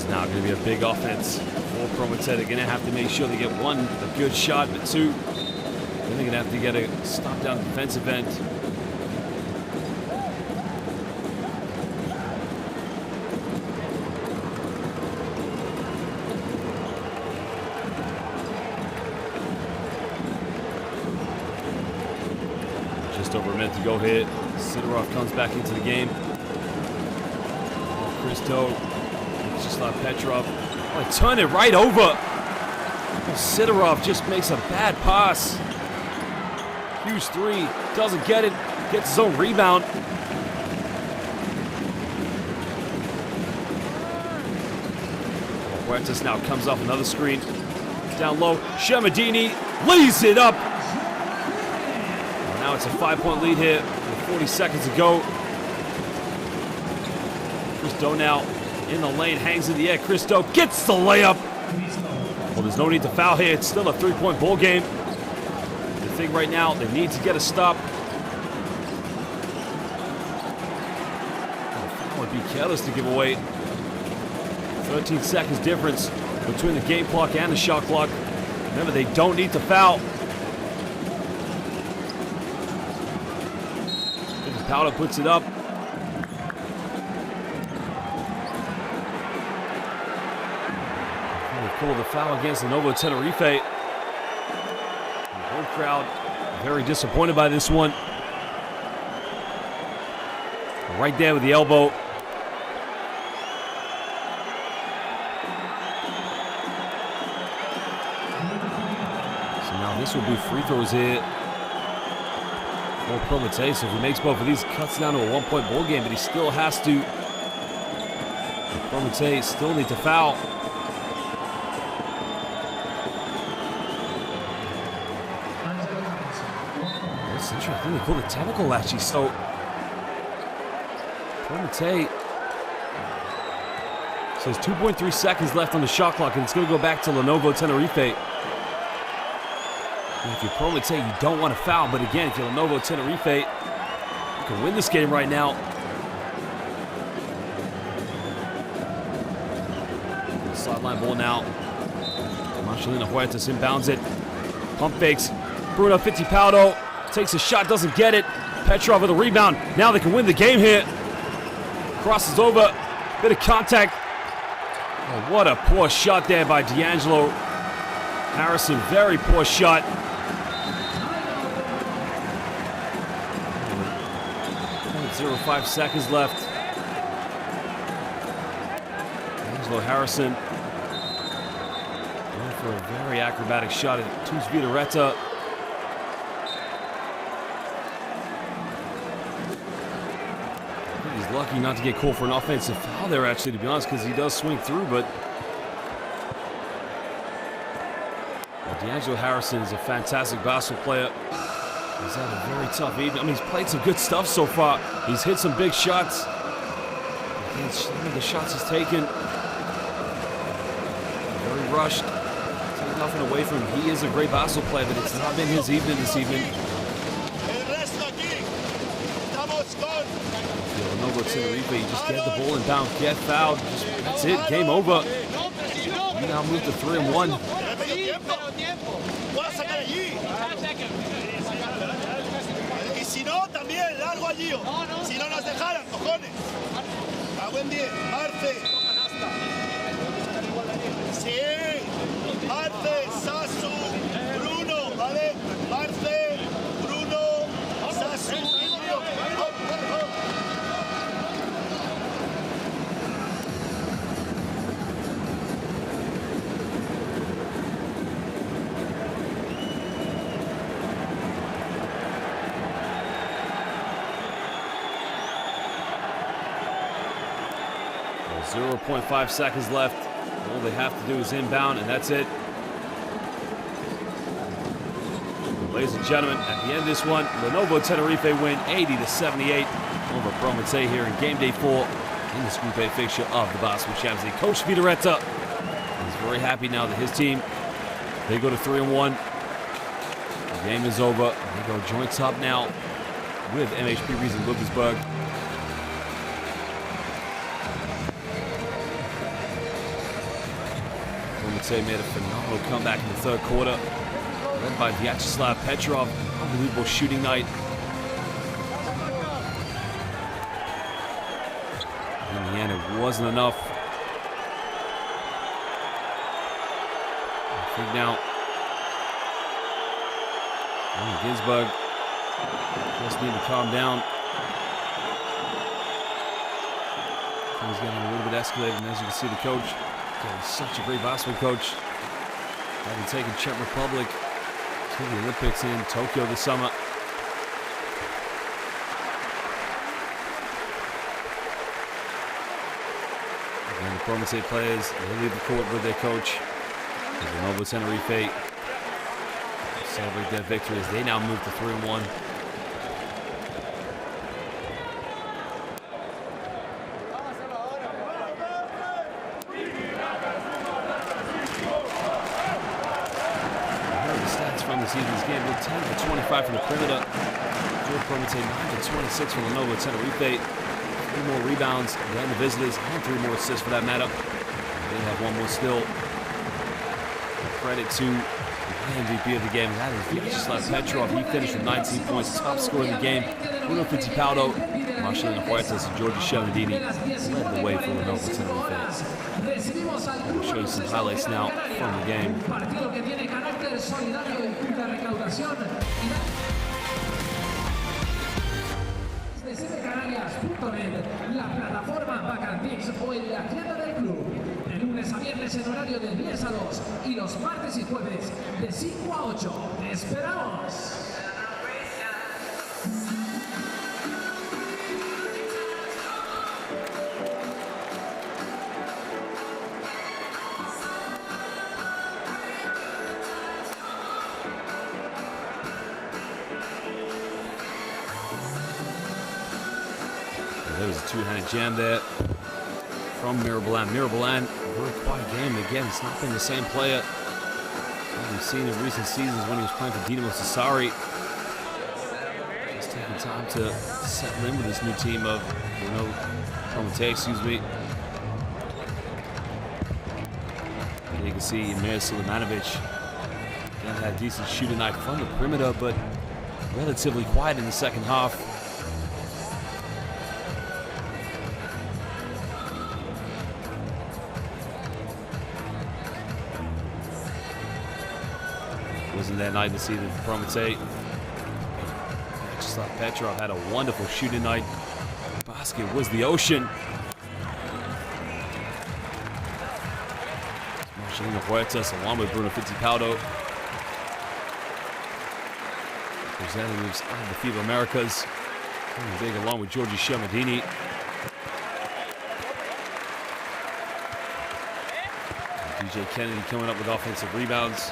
Now going to be a big offense for Prometey. They're going to have to make sure they get one, a good shot, but two, then they're going to have to get a stop down defensive end. Just over a minute to go here. Sidorov comes back into the game. Christo. Just like Petrov. Oh, he turned it right over. Sidorov just makes a bad pass. Huge three. Doesn't get it. Gets his own rebound. Huertas now comes off another screen. Down low. Shermadini lays it up. And now it's a 5-point lead here with 40 seconds to go. Christo now in the lane, hangs in the air. Christo gets the layup. Well, there's no need to foul here. It's still a 3-point ball game. The thing right now, they need to get a stop. The foul would be careless to give away. 13 seconds difference between the game clock and the shot clock. Remember, they don't need to foul. Powder puts it up. Call the foul against Lenovo Tenerife. The whole crowd very disappointed by this one. Right there with the elbow. Now this will be free throws here for Prometey. So if he makes both of these, cuts down to a 1-point ball game, but he still has to. Prometey still need to foul. That's interesting. I think they called it technical actually. So Prometey says 2.3 seconds left on the shot clock, and it's going to go back to Lenovo Tenerife. And if you're Prometey, you don't want to foul, but again, if you're Lenovo Tenerife, you can win this game right now. Sideline ball now. Marcelino Huertas inbounds it. Pump fakes. Bruno Fittipaldo takes a shot, doesn't get it. Petrov with a rebound. Now they can win the game here. Crosses over. Bit of contact. Oh, what a poor shot there by D'Angelo Harrison. Very poor shot. 0.05 seconds left. D'Angelo Harrison going for a very acrobatic shot at Tus Vidareta. He's lucky not to get called for an offensive foul there, actually, to be honest, because he does swing through, but D'Angelo Harrison is a fantastic basketball player. He's had a very tough evening. I mean, he's played some good stuff so far. He's hit some big shots. Again, some of the shots he's taken, very rushed. Taking nothing away from him. He is a great basketball player, but it's not been his evening this evening. Lenovo Tenerife, you just get the ball and down, get fouled. That's it, game over. You now move to 3-1. Y si no, también largo allí. Si no nos dejaran, cojones. A buen día, Arce. Sí, Arce, Sasu, Bruno, ¿vale? Arce, Bruno, Sasu, Bruno. 0.5 seconds left. All they have to do is inbound, and that's it. Ladies and gentlemen, at the end of this one, Lenovo Tenerife win 80-78 over Prometey here in game day 4 in this Group A fixture of the Basketball Champions League. Coach Vidareta is very happy now that his team, they go to 3-1. The game is over. They go joint top now with MHP Riesen Ludwigsburg. Prometey made a phenomenal comeback in the third quarter, led by Vyacheslav Petrov. Unbelievable shooting night. In the end, it wasn't enough. I think now, Ginsburg just need to calm down. Things getting a little bit escalated, and as you can see, the coach, he's such a great basketball coach. Having taken Czech Republic to the Olympics in Tokyo this summer. And the Prometey players, they leave the court with their coach. Lenovo Tenerife celebrate their victory as they now move to 3-1. From this evening's game, with 10 for 25 from the perimeter. George Prometey 9 for 26 from Lenovo Tenerife. 3 more rebounds than the visitors, and 3 more assists for that matter. They have 1 more still. Credit to the MVP of the game. That is Vyacheslav Petrov. He finished with 19 points, top scorer in the game. Bruno Fittipaldo, Marcelino Huertas, and Georgi Shelmadini led the way for Lenovo Tenerife. I'll show you some highlights now from the game. La plataforma Bacantix o en la tienda del club. De lunes a viernes en horario de 10 a 2 y los martes y jueves de 5-8. Te esperamos. There was a two-handed jam there from Mirabalan. Mirabalan, a very quiet game. Again, it's not been the same player that we've seen in recent seasons when he was playing for Dinamo Sassari. Just taking time to settle in with this new team of Lenovo Tenerife, excuse me. And you can see Emir Sulemanovic again had a decent shooting night from the perimeter, but relatively quiet in the second half. Wasn't that night to see the Prometey. Vyacheslav Petrov had a wonderful shooting night. Basket was the ocean. Marcelino Huertas along with Bruno Fittipaldo. Representatives of the FIBA Americas. Coming big along with Georgi Shermadini. DJ Kennedy coming up with offensive rebounds.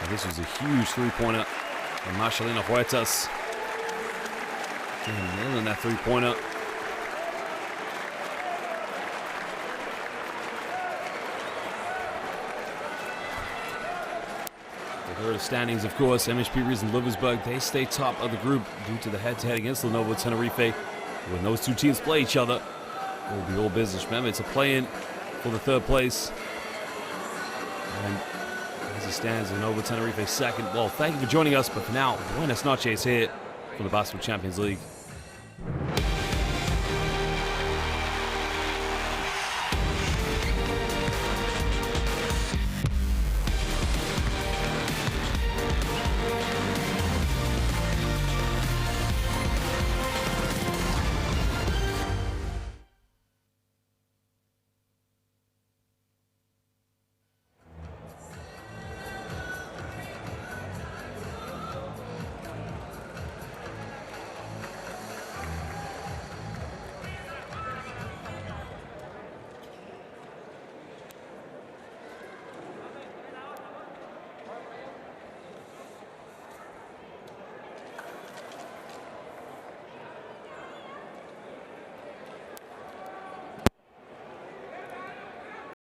This was a huge three-pointer from Marcelino Huertas. Nailing that three-pointer. The third standings, of course, MHP Reason Liversburg, they stay top of the group due to the head-to-head against Lenovo Tenerife. When those two teams play each other, it will be all business. Remember, it's a play-in for the third place. And as it stands, Lenovo Tenerife second. Well, thank you for joining us, but for now, buenas noches here from the Basketball Champions League.